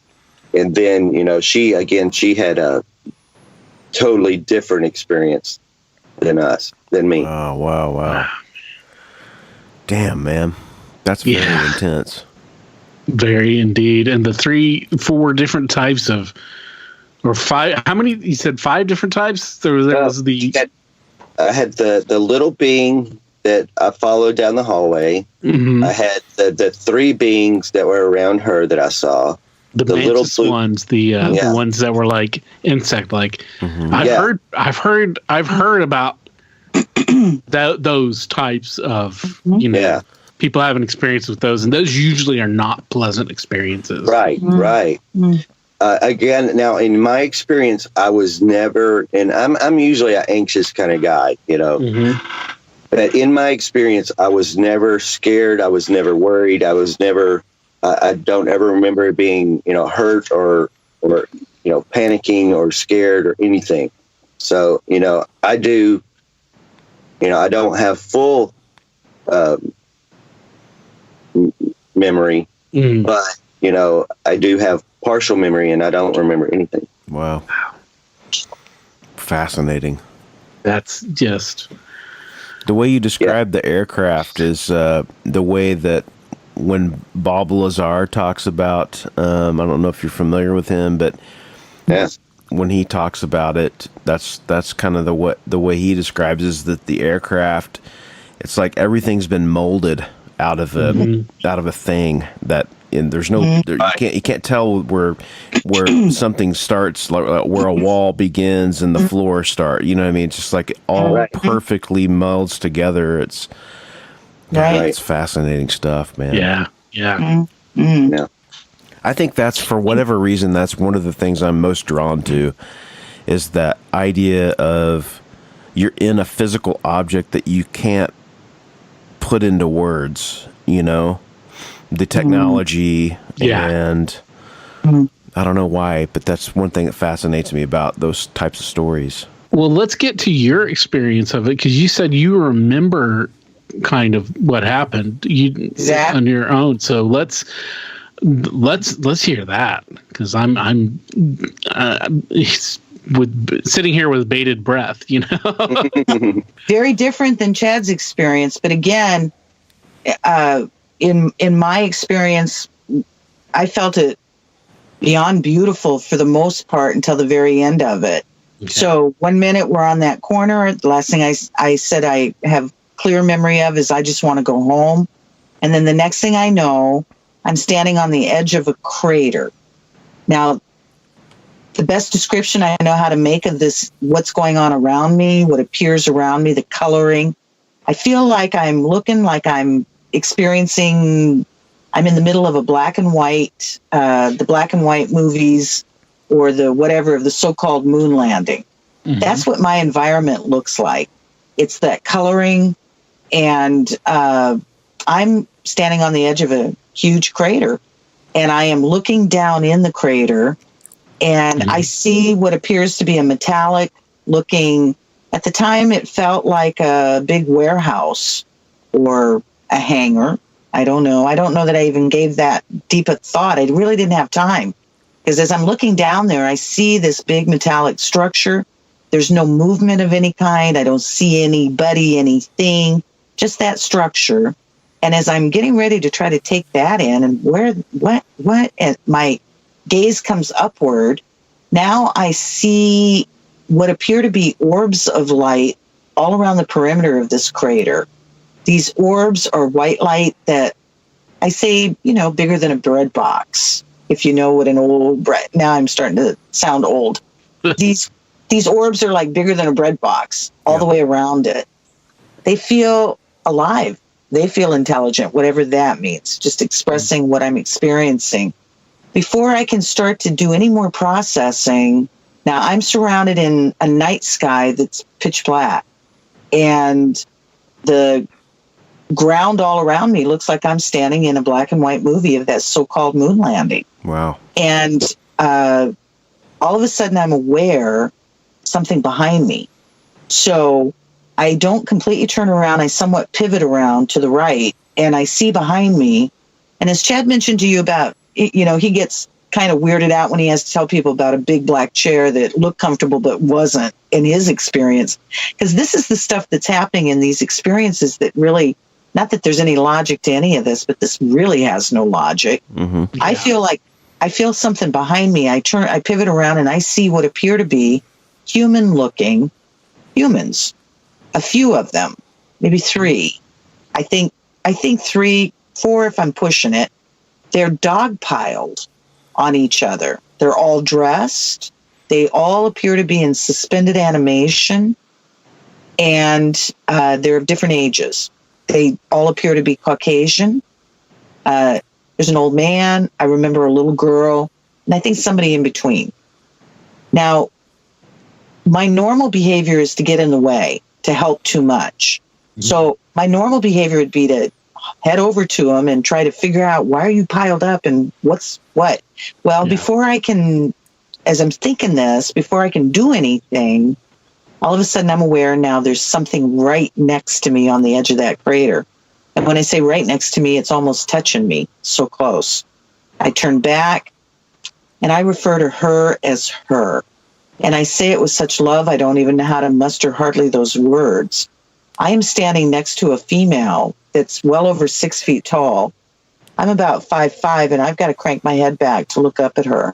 And then, you know, she had a totally different experience than me.
Oh, wow. Damn, man. That's very intense.
Very indeed. And the 4 different types of, or 5, how many, you said 5 different types? There was
I had the little being that I followed down the hallway. Mm-hmm. I had the 3 beings that were around her that I saw.
The little ones, the ones that were like insect-like. Mm-hmm. I've heard about those types of, you know, people having experience with those, and those usually are not pleasant experiences.
Right, right. Again, now in my experience, I was never, and I'm usually an anxious kind of guy, you know. Mm-hmm. But in my experience, I was never scared. I was never worried. I was never. I don't ever remember being, you know, hurt or you know, panicking or scared or anything. So, you know, I do. You know, I don't have full memory, but, you know, I do have partial memory, and I don't remember anything.
Wow. Fascinating.
That's just...
The way you describe the aircraft is the way that when Bob Lazar talks about, I don't know if you're familiar with him, but when he talks about it, that's kind of the way he describes is that the aircraft, it's like everything's been molded out of a thing that, and there's no you can't tell where something starts, like where a wall begins and the floor start. You know what I mean? It's just like it all perfectly melds together. It's it's fascinating stuff, man.
Yeah.
Yeah.
I think that's, for whatever reason, that's one of the things I'm most drawn to, is that idea of you're in a physical object that you can't put into words, you know, the technology and I don't know why, but that's one thing that fascinates me about those types of stories.
Well, let's get to your experience of it, because you said you remember kind of what happened on your own. So let's hear that, because I'm sitting here with bated breath, you know.
Very different than Chad's experience, but again, in my experience, I felt it beyond beautiful for the most part until the very end of it. Okay. So 1 minute we're on that corner. The last thing I said I have clear memory of is I just want to go home. And then the next thing I know, I'm standing on the edge of a crater. Now, the best description I know how to make of this, what's going on around me, what appears around me, the coloring, I feel like I'm looking like I'm experiencing, I'm in the middle of a black and white, the black and white movies, or the whatever of the so-called moon landing. Mm-hmm. That's what my environment looks like. It's that coloring, and I'm standing on the edge of a huge crater, and I am looking down in the crater, and I see what appears to be a metallic looking, at the time it felt like a big warehouse or a hangar. I don't know. I don't know that I even gave that deep a thought. I really didn't have time. Because as I'm looking down there, I see this big metallic structure. There's no movement of any kind. I don't see anybody, anything, just that structure. And as I'm getting ready to try to take that in, and what, and my gaze comes upward, now I see what appear to be orbs of light all around the perimeter of this crater. These orbs are white light that I say, bigger than a bread box. If you know what an old bread, now I'm starting to sound old. These orbs are like bigger than a bread box all the way around it. They feel alive. They feel intelligent, whatever that means, just expressing what I'm experiencing. Before I can start to do any more processing, now I'm surrounded in a night sky that's pitch black, and the ground all around me looks like I'm standing in a black and white movie of that so-called moon landing.
Wow.
And all of a sudden I'm aware something behind me. So I don't completely turn around. I somewhat pivot around to the right, and I see behind me. And as Chad mentioned to you about, he gets kind of weirded out when he has to tell people about a big black chair that looked comfortable but wasn't in his experience. Because this is the stuff that's happening in these experiences that really, not that there's any logic to any of this, but this really has no logic. Mm-hmm. Yeah. I feel something behind me. I pivot around, and I see what appear to be human-looking humans. A few of them, maybe three. I think 3, 4 if I'm pushing it. They're dog-piled on each other. They're all dressed. They all appear to be in suspended animation, and they're of different ages. They all appear to be Caucasian. There's an old man. I remember a little girl, and I think somebody in between. Now, my normal behavior is to get in the way, to help too much. Mm-hmm. So my normal behavior would be to head over to them and try to figure out, why are you piled up and what's what? Well, before I can, as I'm thinking this, before I can do anything, all of a sudden I'm aware now there's something right next to me on the edge of that crater. And when I say right next to me, it's almost touching me, so close. I turn back, and I refer to her as her. And I say it with such love, I don't even know how to muster hardly those words. I am standing next to a female that's well over 6 feet tall. I'm about 5'5", and I've got to crank my head back to look up at her.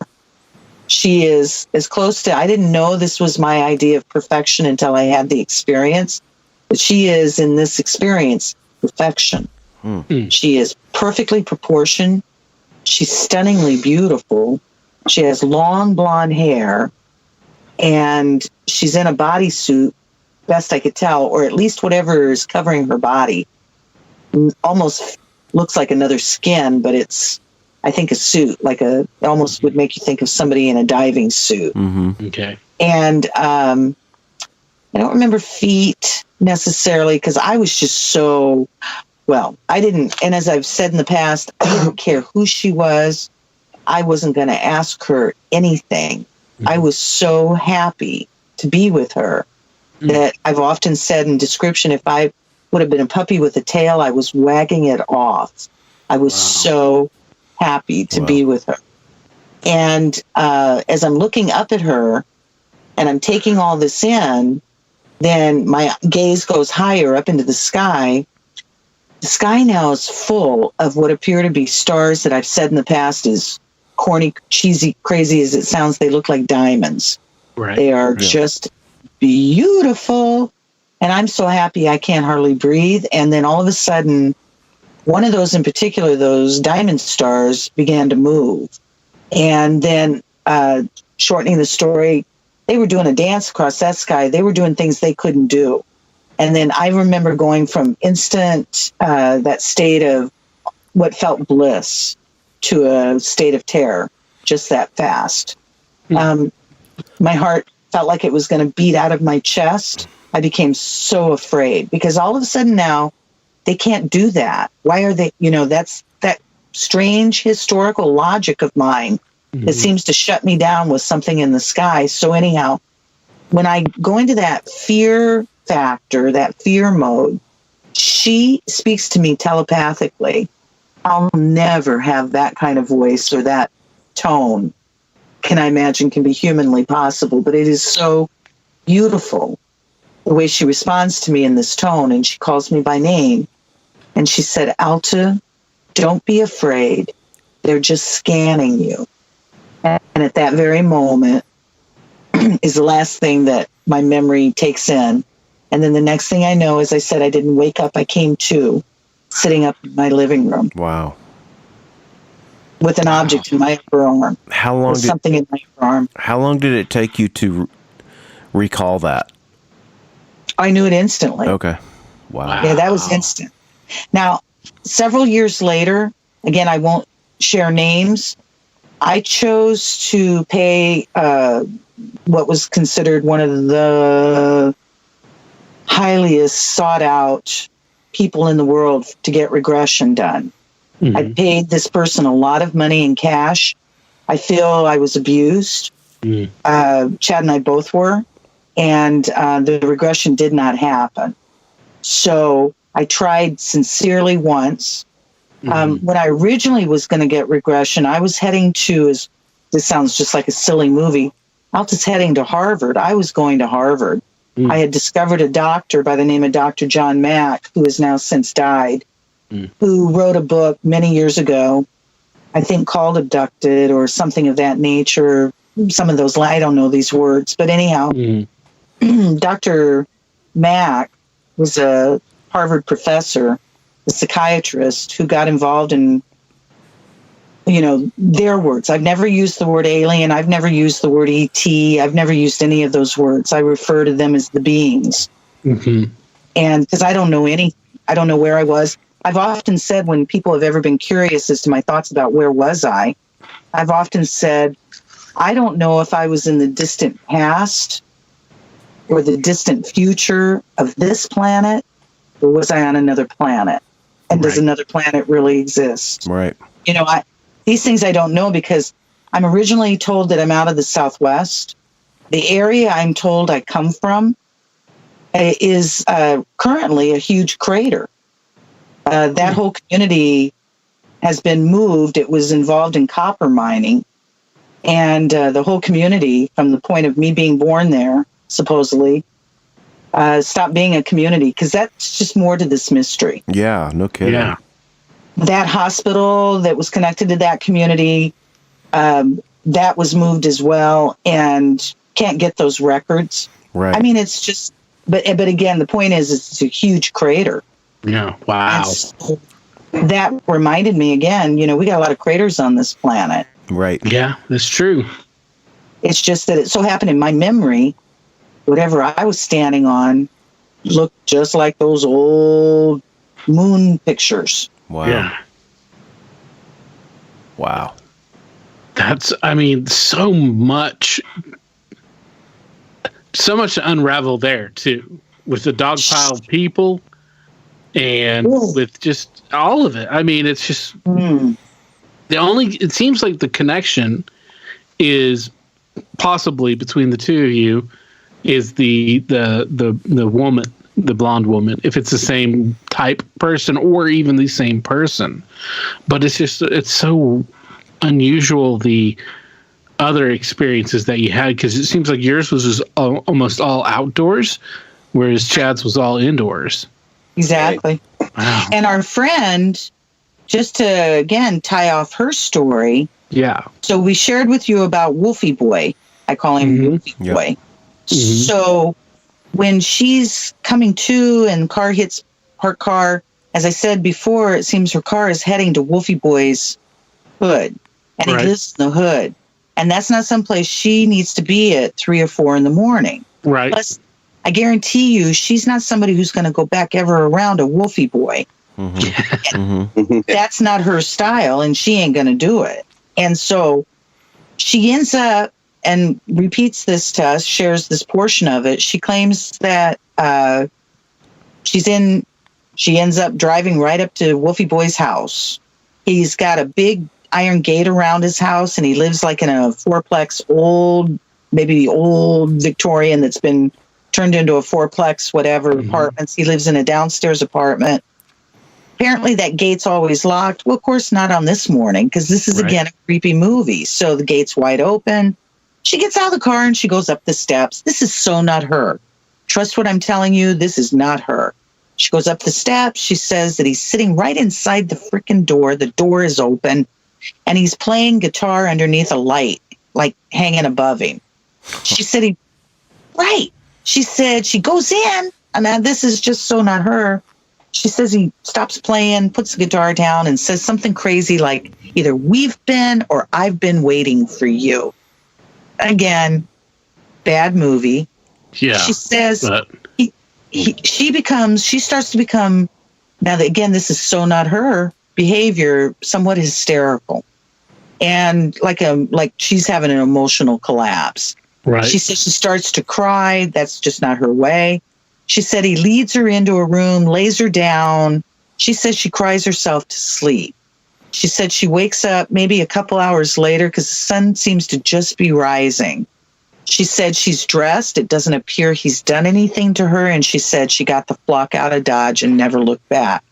She is as close to, I didn't know this was my idea of perfection until I had the experience, but she is, in this experience, perfection. She is perfectly proportioned. She's stunningly beautiful. She has long blonde hair, and she's in a bodysuit, best I could tell, or at least whatever is covering her body. Almost looks like another skin, but it's, I think, a suit, it almost would make you think of somebody in a diving suit.
Mm-hmm.
Okay.
And I don't remember feet necessarily, because I was just so, well, I didn't, and as I've said in the past, I didn't care who she was. I wasn't going to ask her anything. I was so happy to be with her that I've often said in description, if I would have been a puppy with a tail, I was wagging it off. I was so happy to be with her. And as I'm looking up at her and I'm taking all this in, then my gaze goes higher up into the sky. The sky now is full of what appear to be stars that I've said in the past is corny, cheesy, crazy as it sounds. They look like diamonds.
Right.
They are just beautiful. And I'm so happy I can't hardly breathe. And then all of a sudden, one of those in particular, those diamond stars, began to move. And then, shortening the story, they were doing a dance across that sky. They were doing things they couldn't do. And then I remember going from instant, that state of what felt bliss to a state of terror, just that fast. My heart felt like it was going to beat out of my chest. I became so afraid because all of a sudden now they can't do that. Why are they, that's that strange historical logic of mine that seems to shut me down with something in the sky. So anyhow, when I go into that fear factor, that fear mode, she speaks to me telepathically. I'll never have that kind of voice or that tone. Can I imagine can be humanly possible, but it is so beautiful the way she responds to me in this tone, and she calls me by name. And she said, Alta, don't be afraid. They're just scanning you. And at that very moment is the last thing that my memory takes in. And then the next thing I know, as I said, I didn't wake up. I came to sitting up in my living room.
Wow.
With an object in my upper arm.
How long did
something in my upper arm?
How long did it take you to recall that?
I knew it instantly.
Okay. Wow.
Yeah, that was instant. Now, several years later, again, I won't share names. I chose to pay what was considered one of the highest sought out people in the world to get regression done. I paid this person a lot of money in cash. I feel I was abused. Chad and I both were. And the regression did not happen. So I tried sincerely once. When I originally was going to get regression, I was heading to, this sounds just like a silly movie, Alta's heading to Harvard. I was going to Harvard. I had discovered a doctor by the name of Dr. John Mack, who has now since died, who wrote a book many years ago, I think called Orbducted or something of that nature. Some of those, I don't know these words. But anyhow, Dr. Mack was a Harvard professor, a psychiatrist who got involved in, their words. I've never used the word alien. I've never used the word ET. I've never used any of those words. I refer to them as the beings. And because I don't know I don't know where I was. I've often said when people have ever been curious as to my thoughts about where was I, I've often said, I don't know if I was in the distant past or the distant future of this planet, or was I on another planet? And does another planet really exist?
Right.
These things I don't know because I'm originally told that I'm out of the Southwest. The area I'm told I come from is currently a huge crater. That whole community has been moved. It was involved in copper mining. And the whole community, from the point of me being born there, supposedly, stopped being a community because that's just more to this mystery.
Yeah, no kidding.
Yeah.
That hospital that was connected to that community, that was moved as well, and can't get those records.
Right.
I mean, it's just, but again, the point is, it's a huge crater.
Yeah. Wow.
So that reminded me again, we got a lot of craters on this planet.
Right.
Yeah, that's true.
It's just that it so happened in my memory, whatever I was standing on looked just like those old moon pictures.
Wow.
Yeah.
Wow.
That's, so much to unravel there, too, with the dog pile of people. and with just all of it. I mean, it's just it seems like the connection is possibly between the two of you is the woman, the blonde woman, if it's the same type person or even the same person. But it's so unusual, the other experiences that you had, because it seems like yours was just almost all outdoors, whereas Chad's was all indoors.
Exactly.
Wow.
And our friend, just to again tie off her story.
Yeah.
So we shared with you about Wolfie Boy. I call him Wolfie Boy. Mm-hmm. So when she's coming to and car hits her car, as I said before, it seems her car is heading to Wolfie Boy's hood, and he lives in the hood. And that's not someplace she needs to be at 3 or 4 in the morning.
Right.
Plus, I guarantee you, she's not somebody who's going to go back ever around a Wolfie Boy. That's not her style, and she ain't going to do it. And so she ends up and repeats this to us, shares this portion of it. She claims that she ends up driving right up to Wolfie Boy's house. He's got a big iron gate around his house, and he lives like in a fourplex, maybe old Victorian that's been turned into a fourplex, whatever, apartments. He lives in a downstairs apartment. Apparently that gate's always locked. Well, of course, not on this morning, because this is, again, a creepy movie. So the gate's wide open. She gets out of the car and she goes up the steps. This is so not her. Trust what I'm telling you. This is not her. She goes up the steps. She says that he's sitting right inside the freaking door. The door is open, and he's playing guitar underneath a light, like hanging above him. She said She said she goes in, and this is just so not her. She says he stops playing, puts the guitar down, and says something crazy like, either we've been or I've been waiting for you. Again, bad movie.
Yeah.
She says she starts to become, now that, again, this is so not her behavior, somewhat hysterical. And like she's having an emotional collapse.
Right.
She says she starts to cry. That's just not her way. She said he leads her into a room, lays her down. She says she cries herself to sleep. She said she wakes up maybe a couple hours later because the sun seems to just be rising. She said she's dressed. It doesn't appear he's done anything to her. And she said she got the flock out of Dodge and never looked back.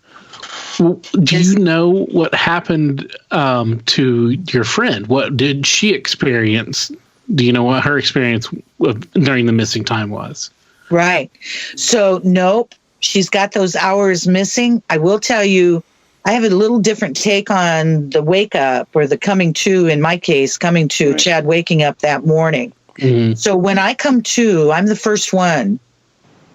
Well, do you know what happened to your friend? What did she experience? Do you know what her experience during the missing time was?
Right. So, nope, she's got those hours missing. I will tell you, I have a little different take on the wake up, or the coming to, in my case, coming to, Chad waking up that morning. Mm-hmm. So when I come to, I'm the first one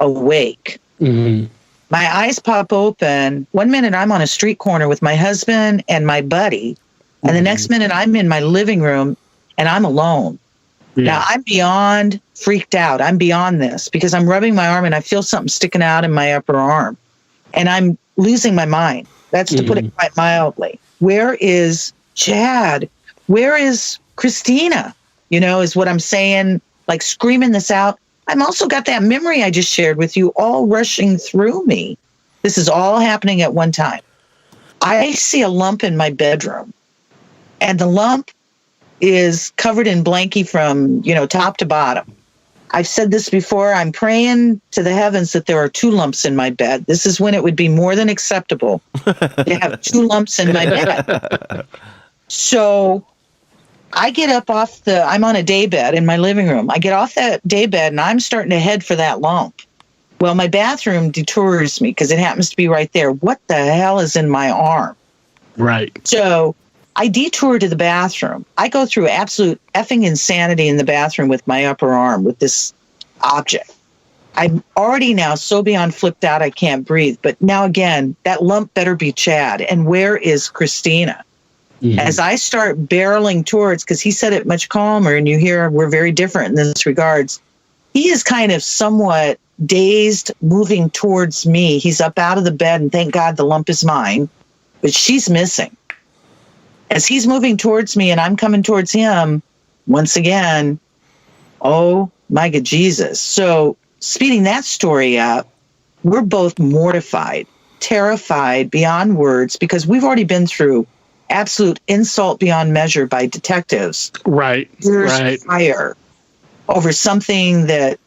awake. Mm-hmm. My eyes pop open. 1 minute I'm on a street corner with my husband and my buddy. And the next minute I'm in my living room and I'm alone. Yeah. Now, I'm beyond freaked out. I'm beyond this because I'm rubbing my arm and I feel something sticking out in my upper arm. And I'm losing my mind. That's to put it quite mildly. Where is Chad? Where is Christina? Is what I'm saying, like screaming this out. I've also got that memory I just shared with you all rushing through me. This is all happening at one time. I see a lump in my bedroom, and the lump is covered in blankie from, top to bottom. I've said this before. I'm praying to the heavens that there are 2 lumps in my bed. This is when it would be more than acceptable to have 2 lumps in my bed. So I get up I'm on a day bed in my living room. I get off that day bed and I'm starting to head for that lump. Well, my bathroom detours me because it happens to be right there. What the hell is in my arm?
Right.
So I detour to the bathroom. I go through absolute effing insanity in the bathroom with my upper arm with this object. I'm already now so beyond flipped out I can't breathe. But now again, that lump better be Chad. And where is Christina? Mm-hmm. As I start barreling towards, because he said it much calmer, and you hear we're very different in this regards. He is kind of somewhat dazed, moving towards me. He's up out of the bed, and thank God the lump is mine, but she's missing. As he's moving towards me and I'm coming towards him, once again, oh my God, Jesus. So speeding that story up, we're both mortified terrified beyond words because we've already been through absolute insult beyond measure by detectives.
Right.
Fire over something that,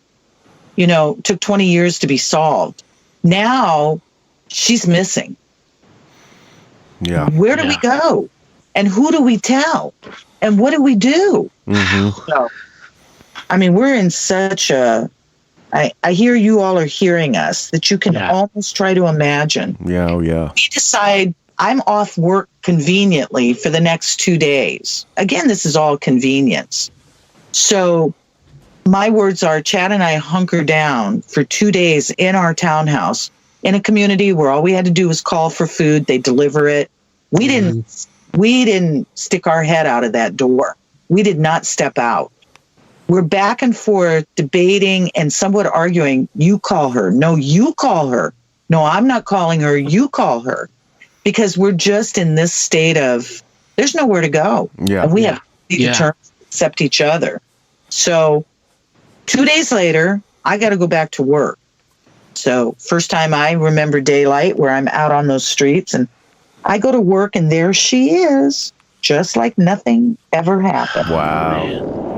took 20 years to be solved. Now she's missing.
Yeah.
Where do we go? And who do we tell? And what do we do?
Mm-hmm.
So, we're in such a... I hear you all are hearing us, that you can almost try to imagine.
Yeah, oh yeah.
We decide I'm off work conveniently for the next 2 days. Again, this is all convenience. So my words are, Chad and I hunker down for 2 days in our townhouse in a community where all we had to do was call for food. They deliver it. We didn't stick our head out of that door. We did not step out. We're back and forth debating and somewhat arguing. You call her. No, you call her. No, I'm not calling her. You call her. Because we're just in this state of there's nowhere to go.
Yeah.
And we have to determine to accept each other. So 2 days later, I got to go back to work. So first time I remember daylight where I'm out on those streets, and I go to work and there she is, just like nothing ever happened.
Wow.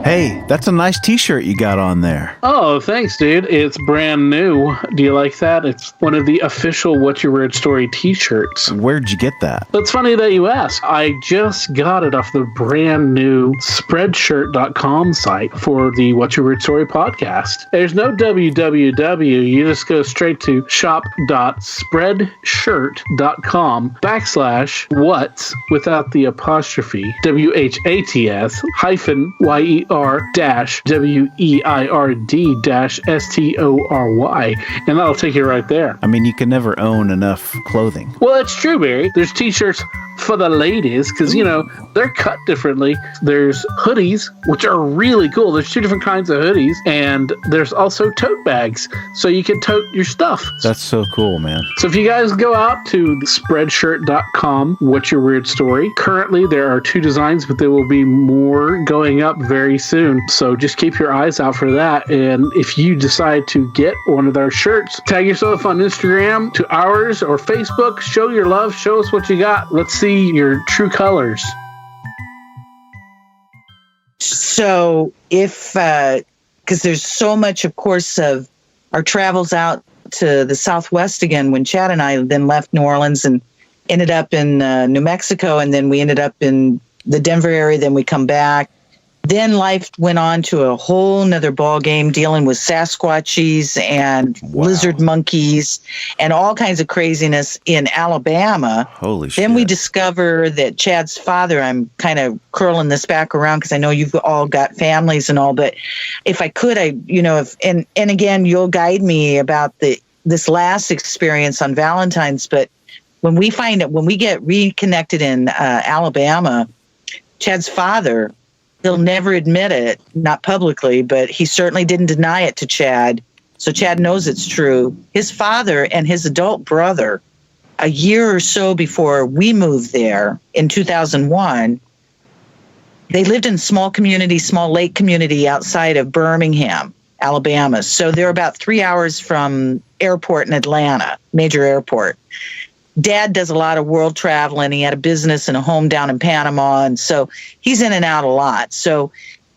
Hey, that's a nice t-shirt you got on there.
Oh, thanks, dude. It's brand new. Do you like that? It's one of the official What's Your Weird Story t-shirts.
Where'd you get that?
It's funny that you ask. I just got it off the brand new Spreadshirt.com site for the What's Your Weird Story podcast. There's no www. You just go straight to shop.spreadshirt.com/what's without the apostrophe WHATS -WEIRD-STORY, and that'll take you right there.
You can never own enough clothing.
Well, it's true, Barry. There's t-shirts for the ladies because, they're cut differently. There's hoodies, which are really cool. There's 2 different kinds of hoodies, and there's also tote bags, so you can tote your stuff.
That's so cool, man.
So if you guys go out to Spreadshirt.com, What's Your Weird Story, currently there are 2 designs, but there will be more going up very soon. So just keep your eyes out for that. And if you decide to get one of our shirts, tag yourself on Instagram to ours or Facebook. Show your love. Show us what you got. Let's see your true colors.
So because there's so much, of course, of our travels out to the Southwest again, when Chad and I then left New Orleans and ended up in New Mexico, and then we ended up in the Denver area, then we come back. Then life went on to a whole nother ball game, dealing with Sasquatches and lizard monkeys and all kinds of craziness in Alabama.
Holy shit.
Then we discover that Chad's father, I'm kind of curling this back around because I know you've all got families and all, but if I could, and again, you'll guide me about this last experience on Valentine's, but when we get reconnected in Alabama, Chad's father, he'll never admit it, not publicly, but he certainly didn't deny it to Chad. So Chad knows it's true. His father and his adult brother, a year or so before we moved there in 2001, they lived in a small lake community outside of Birmingham, Alabama. So they're about 3 hours from airport in Atlanta, major airport. Dad does a lot of world traveling. He had a business and a home down in Panama, and so he's in and out a lot. So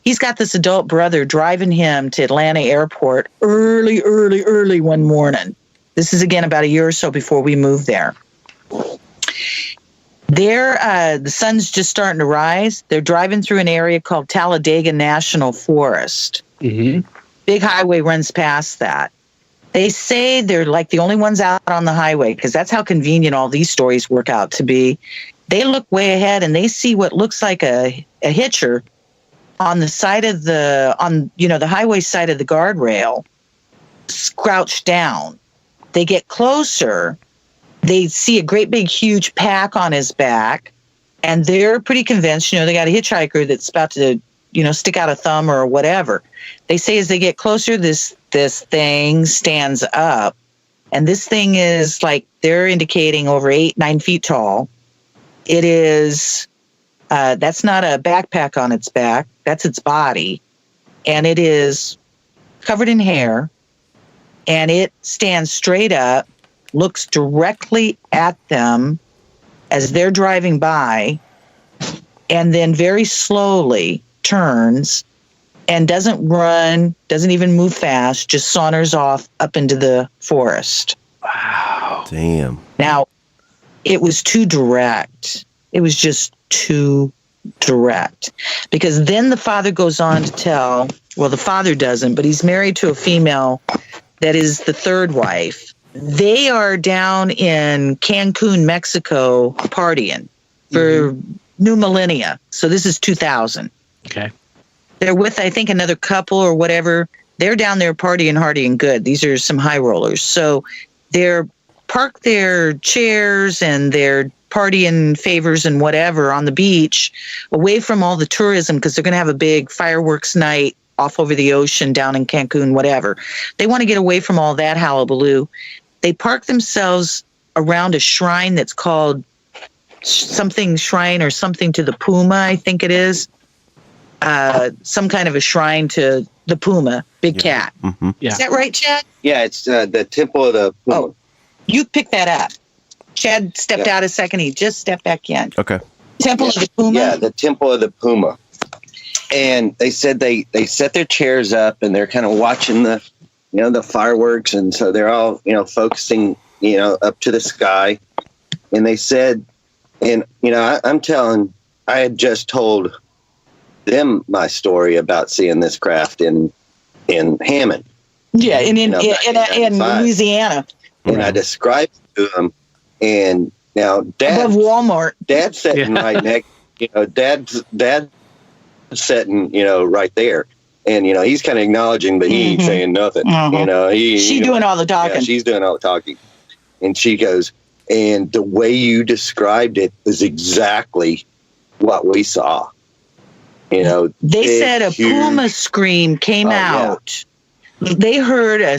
he's got this adult brother driving him to Atlanta airport early one morning. This is, again, about a year or so before we moved there. The sun's just starting to rise. They're driving through an area called Talladega National Forest.
Mm-hmm.
Big highway runs past that. They say they're like the only ones out on the highway because that's how convenient all these stories work out to be. They look way ahead and they see what looks like a hitcher on the side of the highway side of the guardrail, crouched down. They get closer. They see a great big huge pack on his back, and they're pretty convinced. They got a hitchhiker that's about to stick out a thumb or whatever. They say as they get closer, this thing stands up, and this thing is like they're indicating over 8-9 feet tall. It is that's not a backpack on its back, that's its body, and it is covered in hair. and it stands straight up, looks directly at them as they're driving by, and then very slowly turns and doesn't run, doesn't even move fast, just saunters off up into the forest.
Wow. Damn.
Now, it was too direct. It was just too direct. Because then the father goes on to tell, well, the father doesn't, but he's married to a female that is the third wife. They are down in Cancun, Mexico, partying for new millennia. So this is 2000.
Okay.
They're with, I think, another couple or whatever. They're down there partying hard and good. These are some high rollers. So they're parked their chairs and their partying favors and whatever on the beach, away from all the tourism, because they're going to have a big fireworks night off over the ocean down in Cancun, whatever. They want to get away from all that hullabaloo. They park themselves around a shrine that's called something shrine or something to the Puma, I think it is. Some kind of a shrine to the Puma, big cat.
Mm-hmm.
Yeah. Is that right, Chad?
Yeah, it's the Temple of the Puma.
Oh, you picked that up. Chad stepped out a second. He just stepped back in.
Okay.
Temple of the Puma?
Yeah, the Temple of the Puma. And they said they set their chairs up and they're kind of watching the, the fireworks. And so they're all, focusing, up to the sky. And they said, and, I'm telling, I had just told them my story about seeing this craft in Hammond.
Yeah, in Louisiana.
And I described it to them. And now
above Walmart.
Dad's sitting right next, Dad's sitting, right there. And, he's kind of acknowledging, but he ain't saying nothing. She's
doing all the talking.
Yeah, she's doing all the talking. And she goes, and the way you described it is exactly what we saw. They
said a puma scream came out. Yeah. They heard a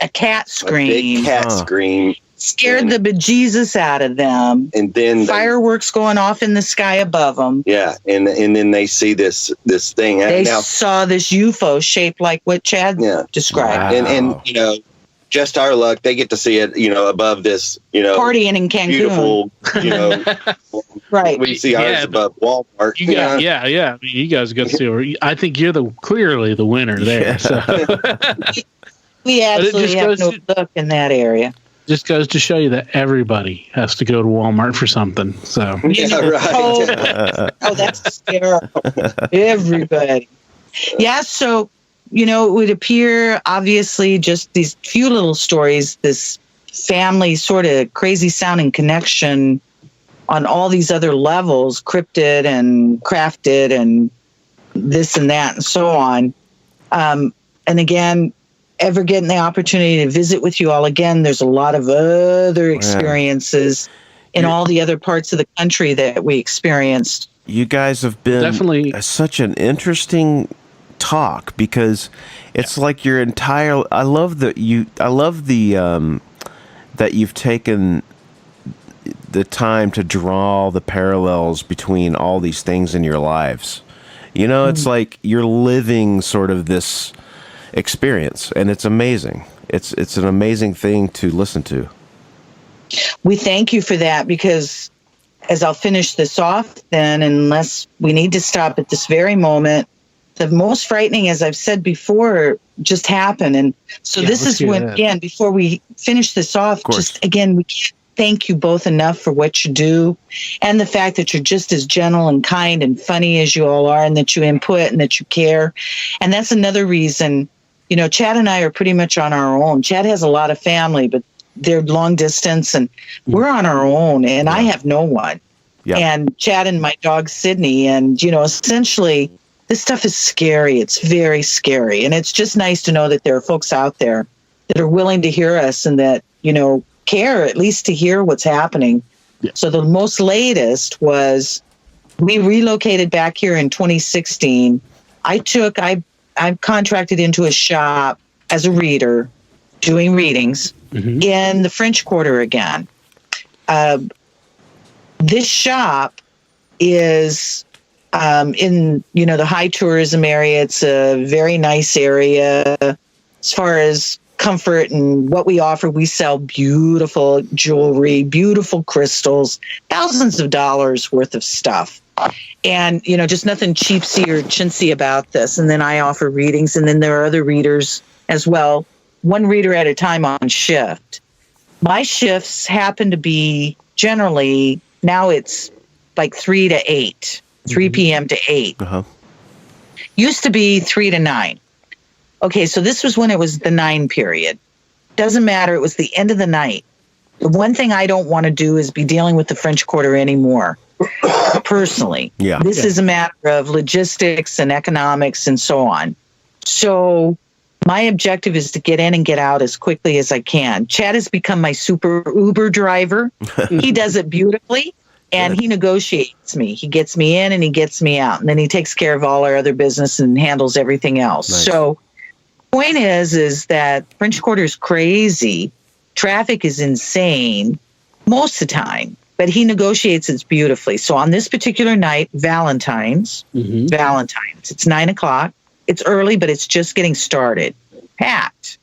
cat scream.
A big cat scream.
Scared the bejesus out of them.
And then
fireworks going off in the sky above them.
Yeah, and then they see this thing.
They saw this UFO shaped like what Chad described.
Wow. And just our luck, they get to see it, above this,
partying in Cancun.
Beautiful,
right.
We see ours above Walmart.
Yeah. You guys got to see. I think you're clearly the winner there. So.
We absolutely have no luck in that area.
Just goes to show you that everybody has to go to Walmart for something. So
right.
Oh, that's hysterical. Everybody. Yeah. So, it would appear, obviously, just these few little stories, this family sort of crazy sounding connection on all these other levels, cryptid and crafted and this and that and so on. And again, ever getting the opportunity to visit with you all again, there's a lot of other experiences in all the other parts of the country that we experienced.
You guys have been definitely such an interesting talk, because it's like your entire, I love that you've taken the time to draw the parallels between all these things in your lives. It's like you're living sort of this experience, and it's amazing. It's an amazing thing to listen to.
We thank you for that, because as I'll finish this off then, unless we need to stop at this very moment, the most frightening, as I've said before, just happened. And so this is when, again, before we finish this off, just again, we can't thank you both enough for what you do, and the fact that you're just as gentle and kind and funny as you all are, and that you input and that you care. And that's another reason, Chad and I are pretty much on our own. Chad has a lot of family, but they're long distance, and we're on our own, and I have no one. Yeah. And Chad and my dog, Sydney, and, essentially this stuff is scary. It's very scary. And it's just nice to know that there are folks out there that are willing to hear us and that, care at least to hear what's happening. Yeah. So the most latest was we relocated back here in 2016. I contracted into a shop as a reader doing readings in the French Quarter again. This shop is in, the high tourism area. It's a very nice area as far as comfort and what we offer. We sell beautiful jewelry, beautiful crystals, thousands of dollars worth of stuff. And, just nothing cheapsy or chintzy about this. And then I offer readings, and then there are other readers as well, one reader at a time on shift. My shifts happen to be generally, now it's like 3 to 8, 3 p.m. to 8.
Uh-huh.
Used to be 3 to 9. Okay, so this was when it was the 9 period. Doesn't matter. It was the end of the night. The one thing I don't want to do is be dealing with the French Quarter anymore, personally.
Yeah.
This is a matter of logistics and economics and so on. So my objective is to get in and get out as quickly as I can. Chad has become my super Uber driver. He does it beautifully, and he negotiates me. He gets me in and he gets me out, and then he takes care of all our other business and handles everything else.
Nice.
So point is that French Quarter is crazy. Traffic is insane most of the time, but he negotiates it beautifully. So on this particular night, Valentine's, it's 9 o'clock. It's early, but it's just getting started. Packed.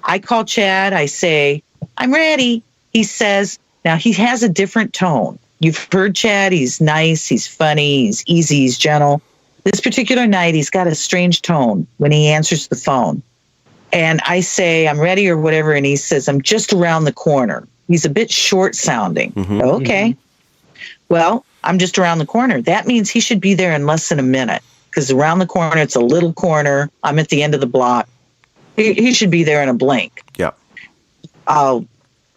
I call Chad. I say, I'm ready. He says, now he has a different tone. You've heard Chad. He's nice. He's funny. He's easy. He's gentle. This particular night, he's got a strange tone when he answers the phone. And I say, I'm ready or whatever. And he says, I'm just around the corner. He's a bit short sounding. Okay. Well, I'm just around the corner. That means he should be there in less than a minute, because around the corner, it's a little corner. I'm at the end of the block. He should be there in a blink.
Yeah.
I'll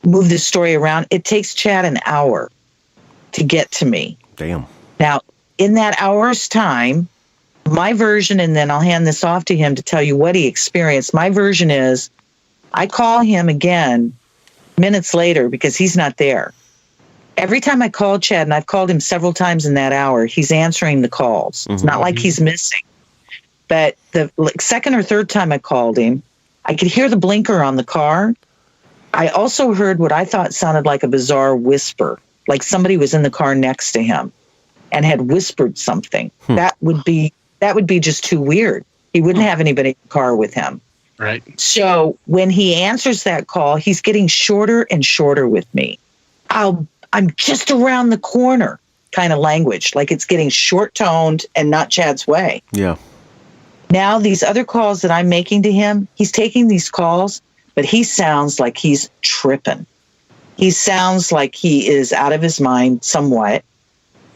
move this story around. It takes Chad an hour to get to me.
Damn.
Now, in that hour's time, my version, and then I'll hand this off to him to tell you what he experienced. My version is I call him again minutes later because he's not there. Every time I call Chad, and I've called him several times in that hour, he's answering the calls. It's not like he's missing. But the second or third time I called him, I could hear the blinker on the car. I also heard what I thought sounded like a bizarre whisper, like somebody was in the car next to him and had whispered something. That would be just too weird. He wouldn't have anybody in the car with him.
Right.
So when he answers that call, he's getting shorter and shorter with me. I'm just around the corner kind of language, like it's getting short-toned and not Chad's way.
Yeah.
Now, these other calls that I'm making to him, he's taking these calls, but he sounds like he's tripping. He sounds like he is out of his mind somewhat.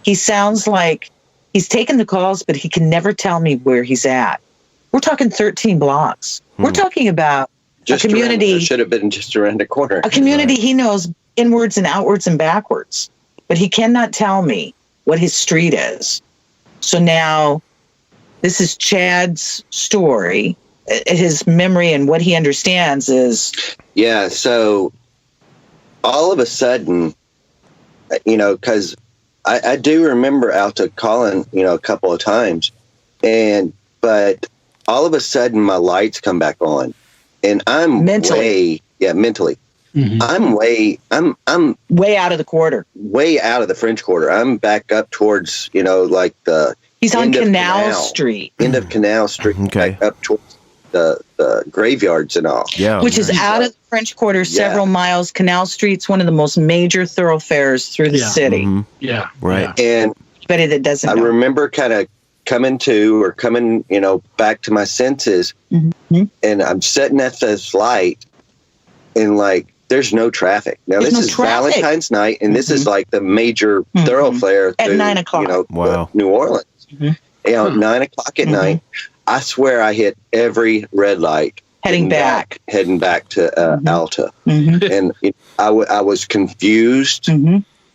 He sounds like he's taking the calls, but he can never tell me where he's at. We're talking 13 blocks. We're talking about
just
a community.
Should have been just around the corner.
A community he knows inwards and outwards and backwards, but he cannot tell me what his street is. So now this is Chad's story. His memory and what he understands is.
Yeah. So all of a sudden, because I do remember Alta calling, a couple of times, but all of a sudden my lights come back on, and I'm mentally. I'm way
out of the quarter,
way out of the French Quarter. I'm back up towards, like the.
He's on Canal Street.
End of Canal Street.
Okay.
Back up towards the graveyards and all.
Yeah.
Which is out of the French Quarter, several miles. Canal Street's one of the most major thoroughfares through the city.
Yeah.
Right.
And
anybody that doesn't know.
remember kind of coming, back to my senses. And I'm sitting at this light, and there's no traffic. Now, this is Valentine's night, and this is like the major thoroughfare
at 9 o'clock.
New Orleans. 9 o'clock at night. I swear I hit every red light heading back to Alta. And I was confused.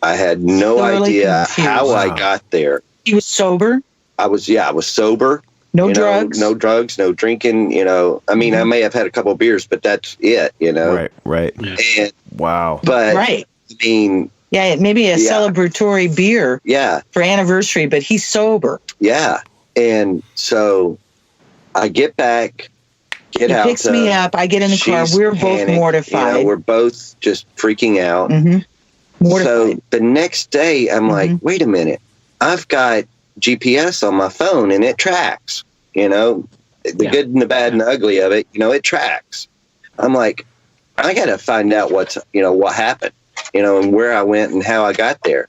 I had no idea how I got there.
He was sober?
I was sober.
No drugs?
No drugs, no drinking, I mean, I may have had a couple of beers, but that's it,
Right.
And,
wow.
But, I mean...
Yeah, maybe a celebratory beer for anniversary, but he's sober.
Yeah. And so I get back,
he picks me up, I get in the car, we're both mortified.
We're both just freaking out. Mortified. So the next day, I'm like, wait a minute, I've got GPS on my phone and it tracks, the good and the bad and the ugly of it, it tracks. I'm like, I got to find out what happened, and where I went and how I got there.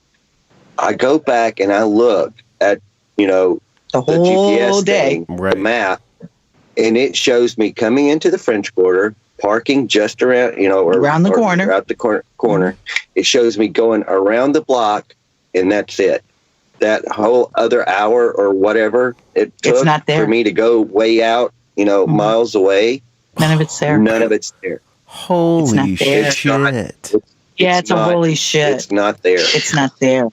I go back and I look at, the whole GPS
day,
thing, the map, and it shows me coming into the French Quarter, parking just around,
around the corner.
Out the corner. Mm-hmm. It shows me going around the block, and that's it. That whole other hour or whatever it took for me to go way out, miles away.
None of it's there.
None of it's there.
Holy shit.
It's a holy shit.
It's not there.
It's not there.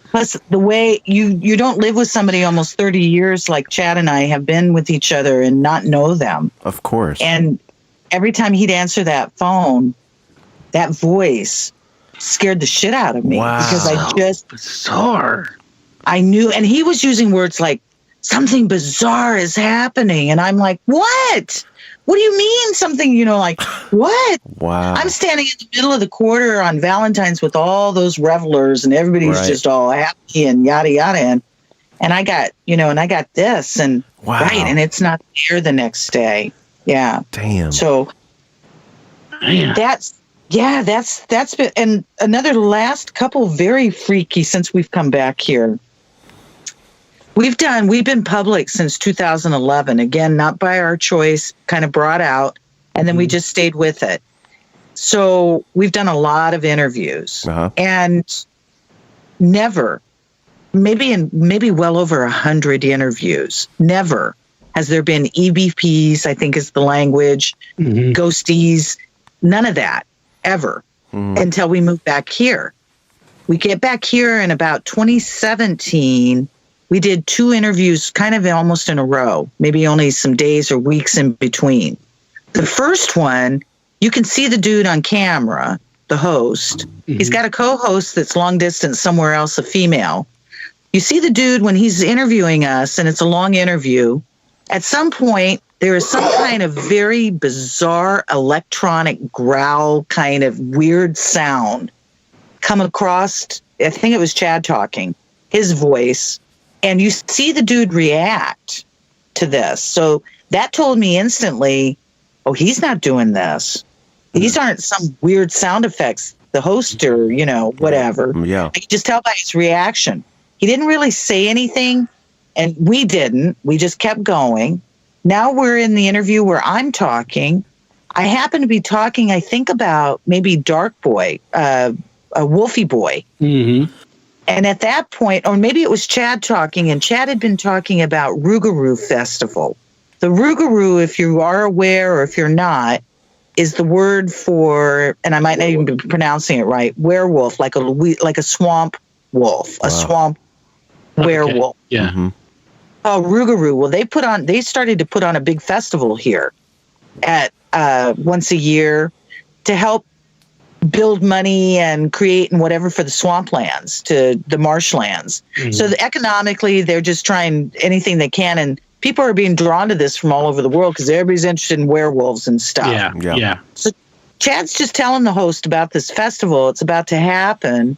Plus, the way you don't live with somebody almost 30 years like Chad and I have been with each other and not know them.
Of course.
And every time he'd answer that phone, that voice scared the shit out of me.
Wow.
Because I just...
Bizarre.
I knew, and he was using words like, something bizarre is happening. And I'm like, what? What do you mean something, like, what?
Wow.
I'm standing in the middle of the quarter on Valentine's with all those revelers and everybody's just all happy and yada, yada. And I got, and I got this and and it's not there the next day. Yeah.
Damn.
So that's been, and another last couple very freaky since we've come back here. We've been public since 2011. Again, not by our choice, kind of brought out, and then we just stayed with it. So we've done a lot of interviews, and never, maybe well over 100 interviews, never has there been EVPs, I think is the language, ghosties, none of that, ever, until we moved back here. We get back here in about 2017. We did 2 interviews kind of almost in a row, maybe only some days or weeks in between. The first one, you can see the dude on camera, the host. He's got a co-host that's long distance somewhere else, a female. You see the dude when he's interviewing us, and it's a long interview. At some point, there is some kind of very bizarre electronic growl kind of weird sound come across. I think it was Chad talking, his voice. And you see the dude react to this. So that told me instantly, oh, he's not doing this. These aren't some weird sound effects, the host or, whatever.
Yeah.
I could just tell by his reaction. He didn't really say anything, and we didn't. We just kept going. Now we're in the interview where I'm talking. I happen to be talking, I think, about maybe Dark Boy, a Wolfie Boy. Mm-hmm. And at that point, or maybe it was Chad talking, and Chad had been talking about Rougarou Festival. The Rougarou, if you are aware or if you're not, is the word for, and I might not even be pronouncing it right, werewolf, like a swamp wolf, a swamp werewolf.
Yeah. Mm-hmm.
Oh, Rougarou. Well, they started to put on a big festival here at once a year to help build money and create and whatever for the swamplands, to the marshlands. Mm-hmm. So economically, they're just trying anything they can, and people are being drawn to this from all over the world because everybody's interested in werewolves and stuff.
Yeah.
So Chad's just telling the host about this festival. It's about to happen,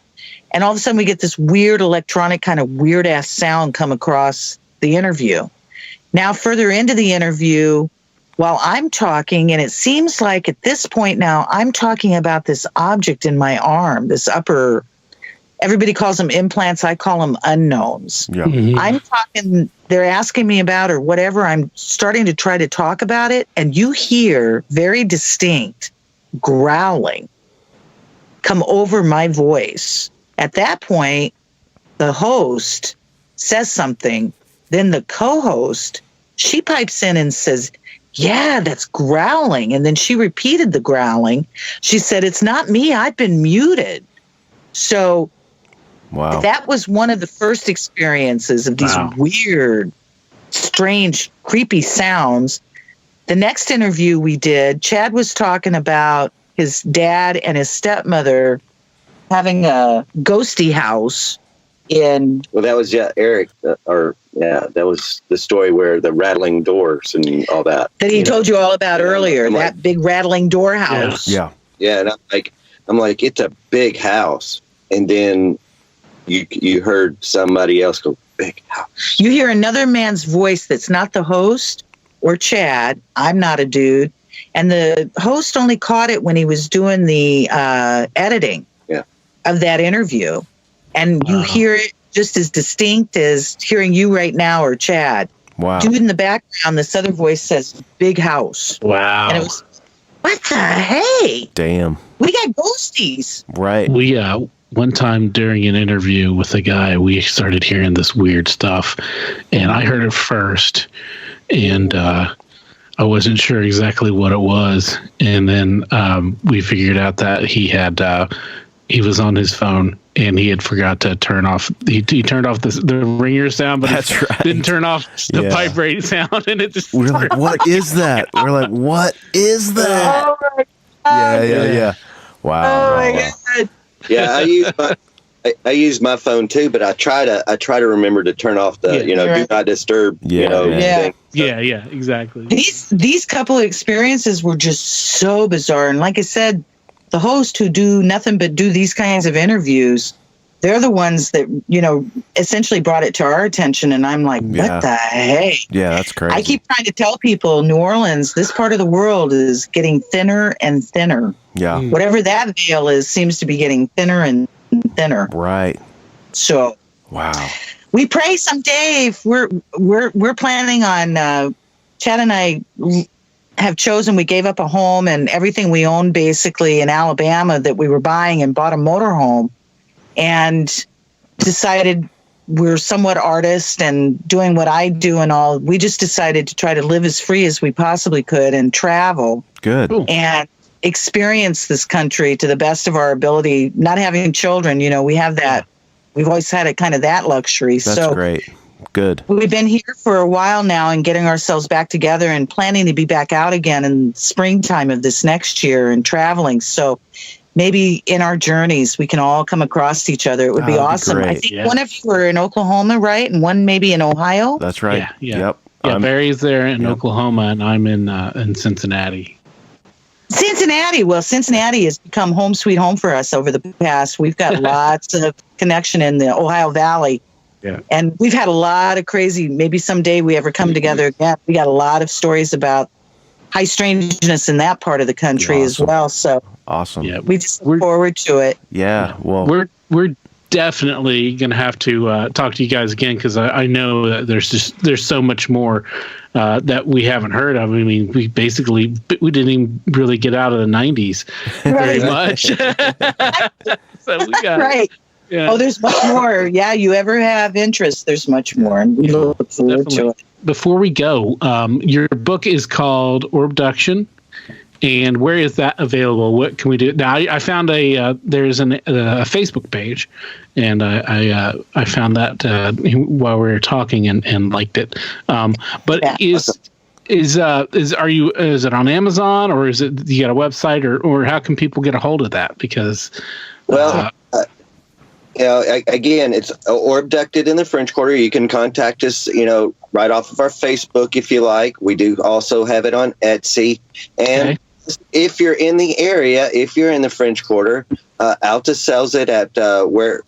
and all of a sudden we get this weird electronic kind of weird ass sound come across the interview. Now, further into the interview, while I'm talking, and it seems like at this point now, I'm talking about this object in my arm, this upper, everybody calls them implants, I call them unknowns.
Yeah.
Mm-hmm.
I'm talking, they're asking me about or whatever, I'm starting to try to talk about it, and you hear very distinct growling come over my voice. At that point, the host says something, then the co-host, she pipes in and says, yeah, that's growling. And then she repeated the growling. She said, it's not me. I've been muted. So that was one of the first experiences of these weird, strange, creepy sounds. The next interview we did, Chad was talking about his dad and his stepmother having a ghosty house in...
Well, that was, Eric, that was the story where the rattling doors and all that.
That he told you all about earlier, that big rattling door house.
Yeah.
Yeah, and I'm like, it's a big house. And then you heard somebody else go, big house.
You hear another man's voice that's not the host or Chad. I'm not a dude. And the host only caught it when he was doing the editing of that interview. And you hear it just as distinct as hearing you right now or Chad.
Wow.
Dude in the background, this other voice says, big house.
Wow.
And it was, what the hey?
Damn.
We got ghosties.
Right.
We, one time during an interview with a guy, we started hearing this weird stuff, and I heard it first, and I wasn't sure exactly what it was. And then we figured out that he was on his phone, and he had forgot to turn off. He turned off the ringer sound, but
That's right.
Didn't turn off the vibrate sound, and it just.
We're like, what is that? We're like, what is that?
Oh my God.
Yeah. Wow.
Oh my God.
Yeah, I use my phone too, but I try to remember to turn off the do not disturb. Thing.
Yeah, exactly.
These couple of experiences were just so bizarre, and like I said, the hosts who do nothing but do these kinds of interviews, they're the ones that essentially brought it to our attention, and I'm like, what the hey? Yeah,
that's crazy.
I keep trying to tell people, New Orleans, this part of the world is getting thinner and thinner.
Yeah,
whatever that veil is seems to be getting thinner and thinner.
Right.
So,
wow.
We pray someday. If we're planning on Chad and I have chosen. We gave up a home and everything we owned basically in Alabama that we were buying and bought a motorhome, and decided we're somewhat artists and doing what I do and all. We just decided to try to live as free as we possibly could and travel.
Good.
And experience this country to the best of our ability. Not having children, we have that. We've always had that luxury.
That's great. Good.
We've been here for a while now and getting ourselves back together and planning to be back out again in springtime of this next year and traveling. So maybe in our journeys we can all come across each other. It would be awesome.
Be
I think one of you were in Oklahoma, right? And one maybe in Ohio?
That's right.
Yeah.
Yep.
Yeah, Barry's there in Oklahoma, and I'm in Cincinnati.
Cincinnati. Well, Cincinnati has become home sweet home for us over the past. We've got lots of connection in the Ohio Valley.
Yeah.
And we've had a lot of crazy, maybe someday we ever come together again. We got a lot of stories about high strangeness in that part of the country as well. So
awesome.
Yeah.
We just look forward to it.
Yeah. Well,
we're definitely going to have to talk to you guys again, because I know that there's so much more that we haven't heard of. I mean, we didn't even really get out of the 90s very much. So we got
right.
Yeah.
Oh, there's much more. Yeah, you ever have interest, there's much more, and we look forward to it.
Before we go, your book is called Orbduction, and where is that available? What can we do? Now, I found there's a Facebook page, and I found that while we were talking and liked it. But is it on Amazon, or is it you got a website, or how can people get a hold of that? Because
again, it's Orbducted in the French Quarter. You can contact us, right off of our Facebook if you like. We do also have it on Etsy. And if you're in the area, if you're in the French Quarter, Alta sells it at where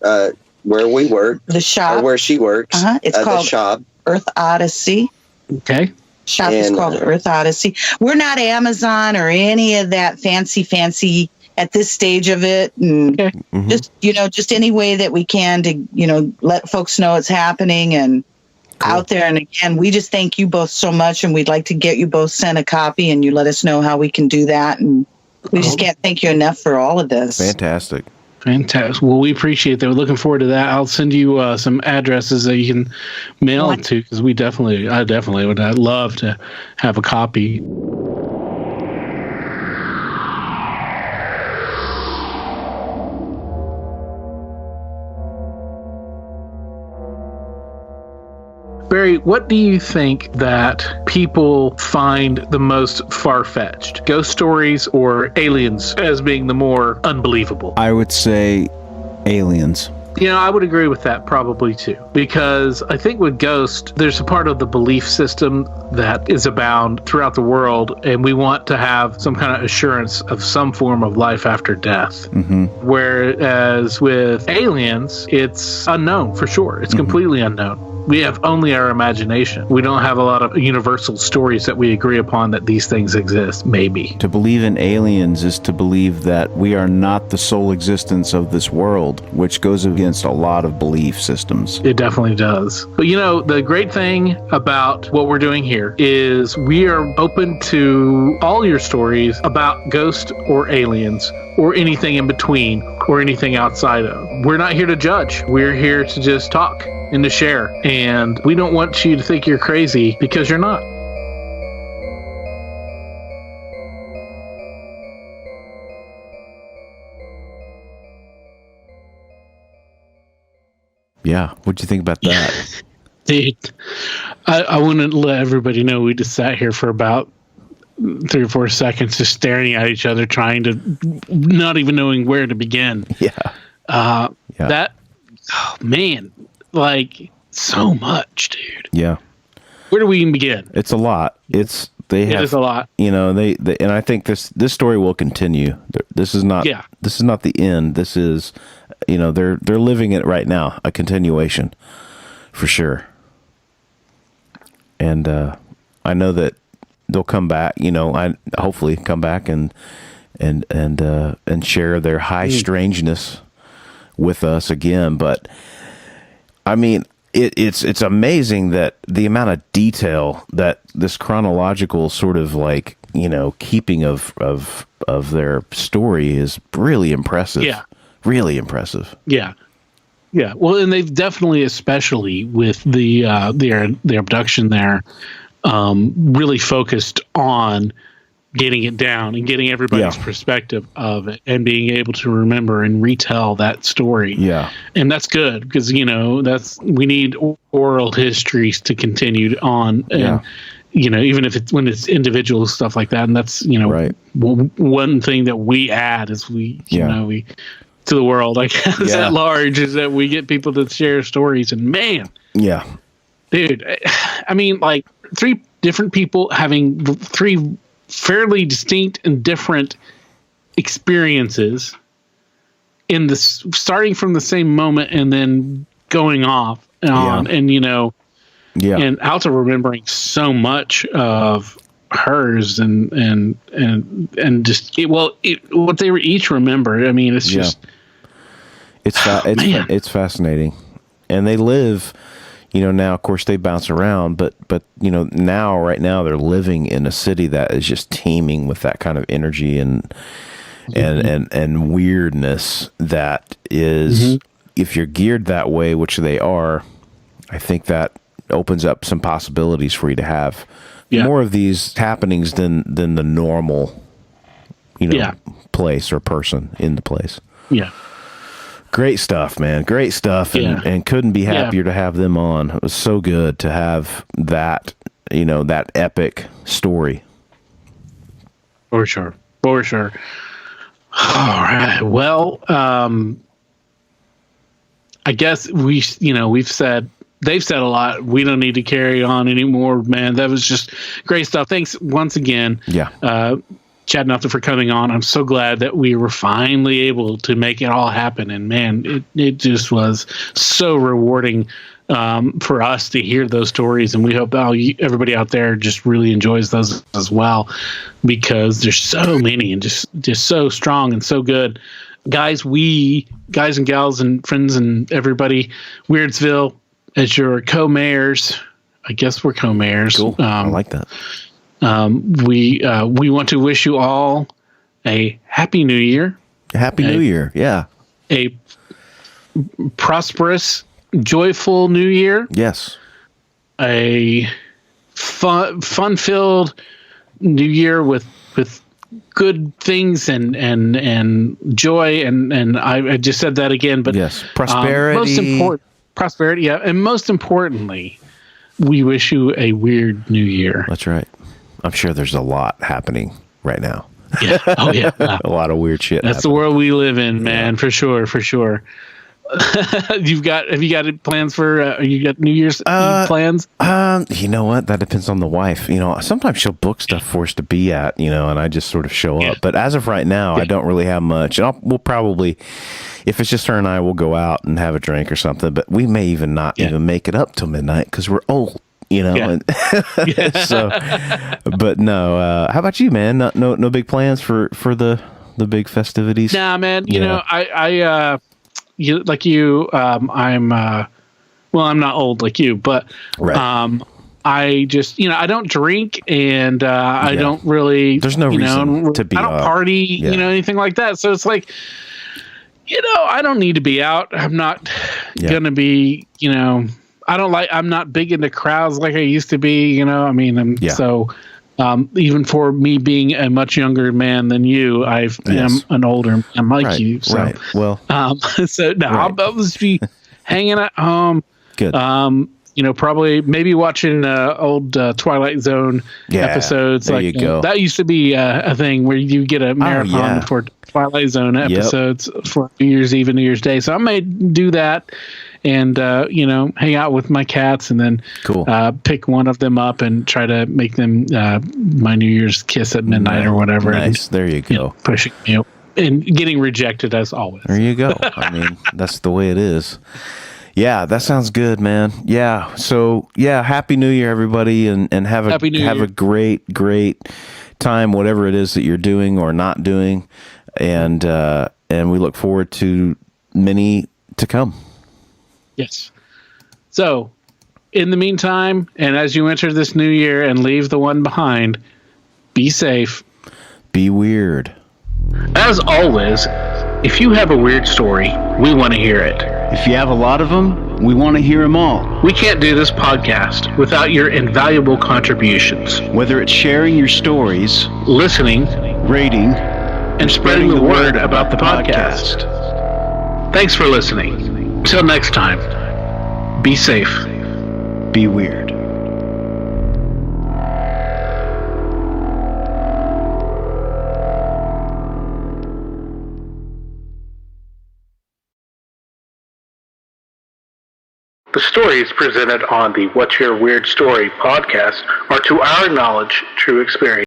we work.
The shop.
Or where she works.
It's called
the shop.
Earth Odyssey.
Okay.
Shop is called Earth Odyssey. We're not Amazon or any of that fancy at this stage of it, and just any way that we can to let folks know it's happening and out there. And again, we just thank you both so much, and we'd like to get you both sent a copy, and you let us know how we can do that. And we just can't thank you enough for all of this.
Fantastic.
Well, we appreciate that. We're looking forward to that. I'll send you some addresses that you can mail it to, because I definitely would. I'd love to have a copy. Barry, what do you think that people find the most far-fetched? Ghost stories or aliens as being the more unbelievable?
I would say aliens.
I would agree with that probably too, because I think with ghosts, there's a part of the belief system that is abound throughout the world, and we want to have some kind of assurance of some form of life after death.
Mm-hmm.
Whereas with aliens, it's unknown for sure. It's completely unknown. We have only our imagination. We don't have a lot of universal stories that we agree upon that these things exist, maybe.
To believe in aliens is to believe that we are not the sole existence of this world, which goes against a lot of belief systems.
It definitely does. But the great thing about what we're doing here is we are open to all your stories about ghosts or aliens or anything in between or anything outside of. We're not here to judge. We're here to just talk and to share. And we don't want you to think you're crazy because you're not.
Yeah. What'd you think about that?
Dude, I want to let everybody know we just sat here for about 3 or 4 seconds just staring at each other, trying to not even knowing where to begin.
Yeah.
That, oh man, like so much, dude.
Yeah.
Where do we even begin?
It's a lot. It is
a lot.
They and I think this story will continue. This is not the end. This is, they're living it right now, a continuation for sure. And I know that they'll come back, I hopefully come back and share their high strangeness with us again. But I mean, it's amazing that the amount of detail that this chronological sort of like, keeping of their story is really impressive.
Yeah.
Really impressive.
Yeah. Yeah. Well, and they've definitely, especially with the abduction there, really focused on getting it down and getting everybody's perspective of it and being able to remember and retell that story.
Yeah.
And that's good because, we need oral histories to continue on. And, even if when it's individual stuff like that. And that's,
right.
One thing that we add is we to the world, I guess, at large, is that we get people to share stories. And man, dude, I mean, like 3 different people having 3 fairly distinct and different experiences in this, starting from the same moment and then going off and on. And, and Alta remembering so much of hers and just what they were each remember. I mean, it's just
it's fascinating. And they live, now of course they bounce around, but right now they're living in a city that is just teeming with that kind of energy and weirdness that is, if you're geared that way, which they are, I think that opens up some possibilities for you to have more of these happenings than the normal, place or person in the place.
Yeah.
Great stuff, man. Great stuff. And couldn't be happier to have them on. It was so good to have that, that epic story.
For sure. For sure. All right. Well, I guess they've said a lot. We don't need to carry on anymore, man. That was just great stuff. Thanks once again.
Yeah.
Chad and Alta for coming on. I'm so glad that we were finally able to make it all happen. And man, it just was so rewarding for us to hear those stories. And we hope everybody out there just really enjoys those as well, because there's so many and just so strong and so good. Guys and gals and friends and everybody, Weirdsville, as your co-mayors, I guess we're co-mayors.
Cool. I like that.
We want to wish you all a happy new year.
Happy New Year. Yeah.
A prosperous, joyful new year.
Yes.
A fun-filled new year with good things and joy and I just said that again, but
yes, prosperity.
Prosperity, yeah, and most importantly, we wish you a weird new year.
That's right. I'm sure there's a lot happening right now.
Yeah. Oh, yeah.
A lot of weird shit.
That's happening. The world we live in, man, for sure. Have you got plans for you got New Year's Eve plans?
You know what? That depends on the wife. Sometimes she'll book stuff for us to be at, and I just sort of show up. But as of right now, I don't really have much. And we'll probably, if it's just her and I, we'll go out and have a drink or something. But we may even not even make it up till midnight because we're old. And so, but no. How about you, man? No big plans for the big festivities?
Nah, man. I like you, I'm not old like you, but
right.
I just I don't drink, and I don't really.
There's no reason to be.
I don't party, anything like that. So it's like, I don't need to be out. I'm not gonna be. I'm not big into crowds like I used to be. So. Even for me being a much younger man than you, I'm an older man like you. So,
right. Well,
so no, I'll just be hanging at home.
Good.
Probably maybe watching old Twilight Zone episodes.
There you go.
That used to be a thing where you get a marathon for Twilight Zone episodes for New Year's Eve and New Year's Day. So I may do that. And hang out with my cats, and then pick one of them up and try to make them my New Year's kiss at midnight or whatever.
Nice. There you go.
Pushing me and getting rejected as always.
There you go. I mean, that's the way it is. Yeah, that sounds good, man. Yeah. So Happy New Year, everybody, and have a great time, whatever it is that you're doing or not doing, and we look forward to many to come.
Yes. So, in the meantime, and as you enter this new year and leave the one behind, be safe.
Be weird.
As always, if you have a weird story, we want to hear it.
If you have a lot of them, we want to hear them all.
We can't do this podcast without your invaluable contributions.
Whether it's sharing your stories,
listening,
rating,
and spreading the word about the podcast. Thanks for listening. Until next time, be safe.
Be weird.
The stories presented on the What's Your Weird Story podcast are, to our knowledge, true experience.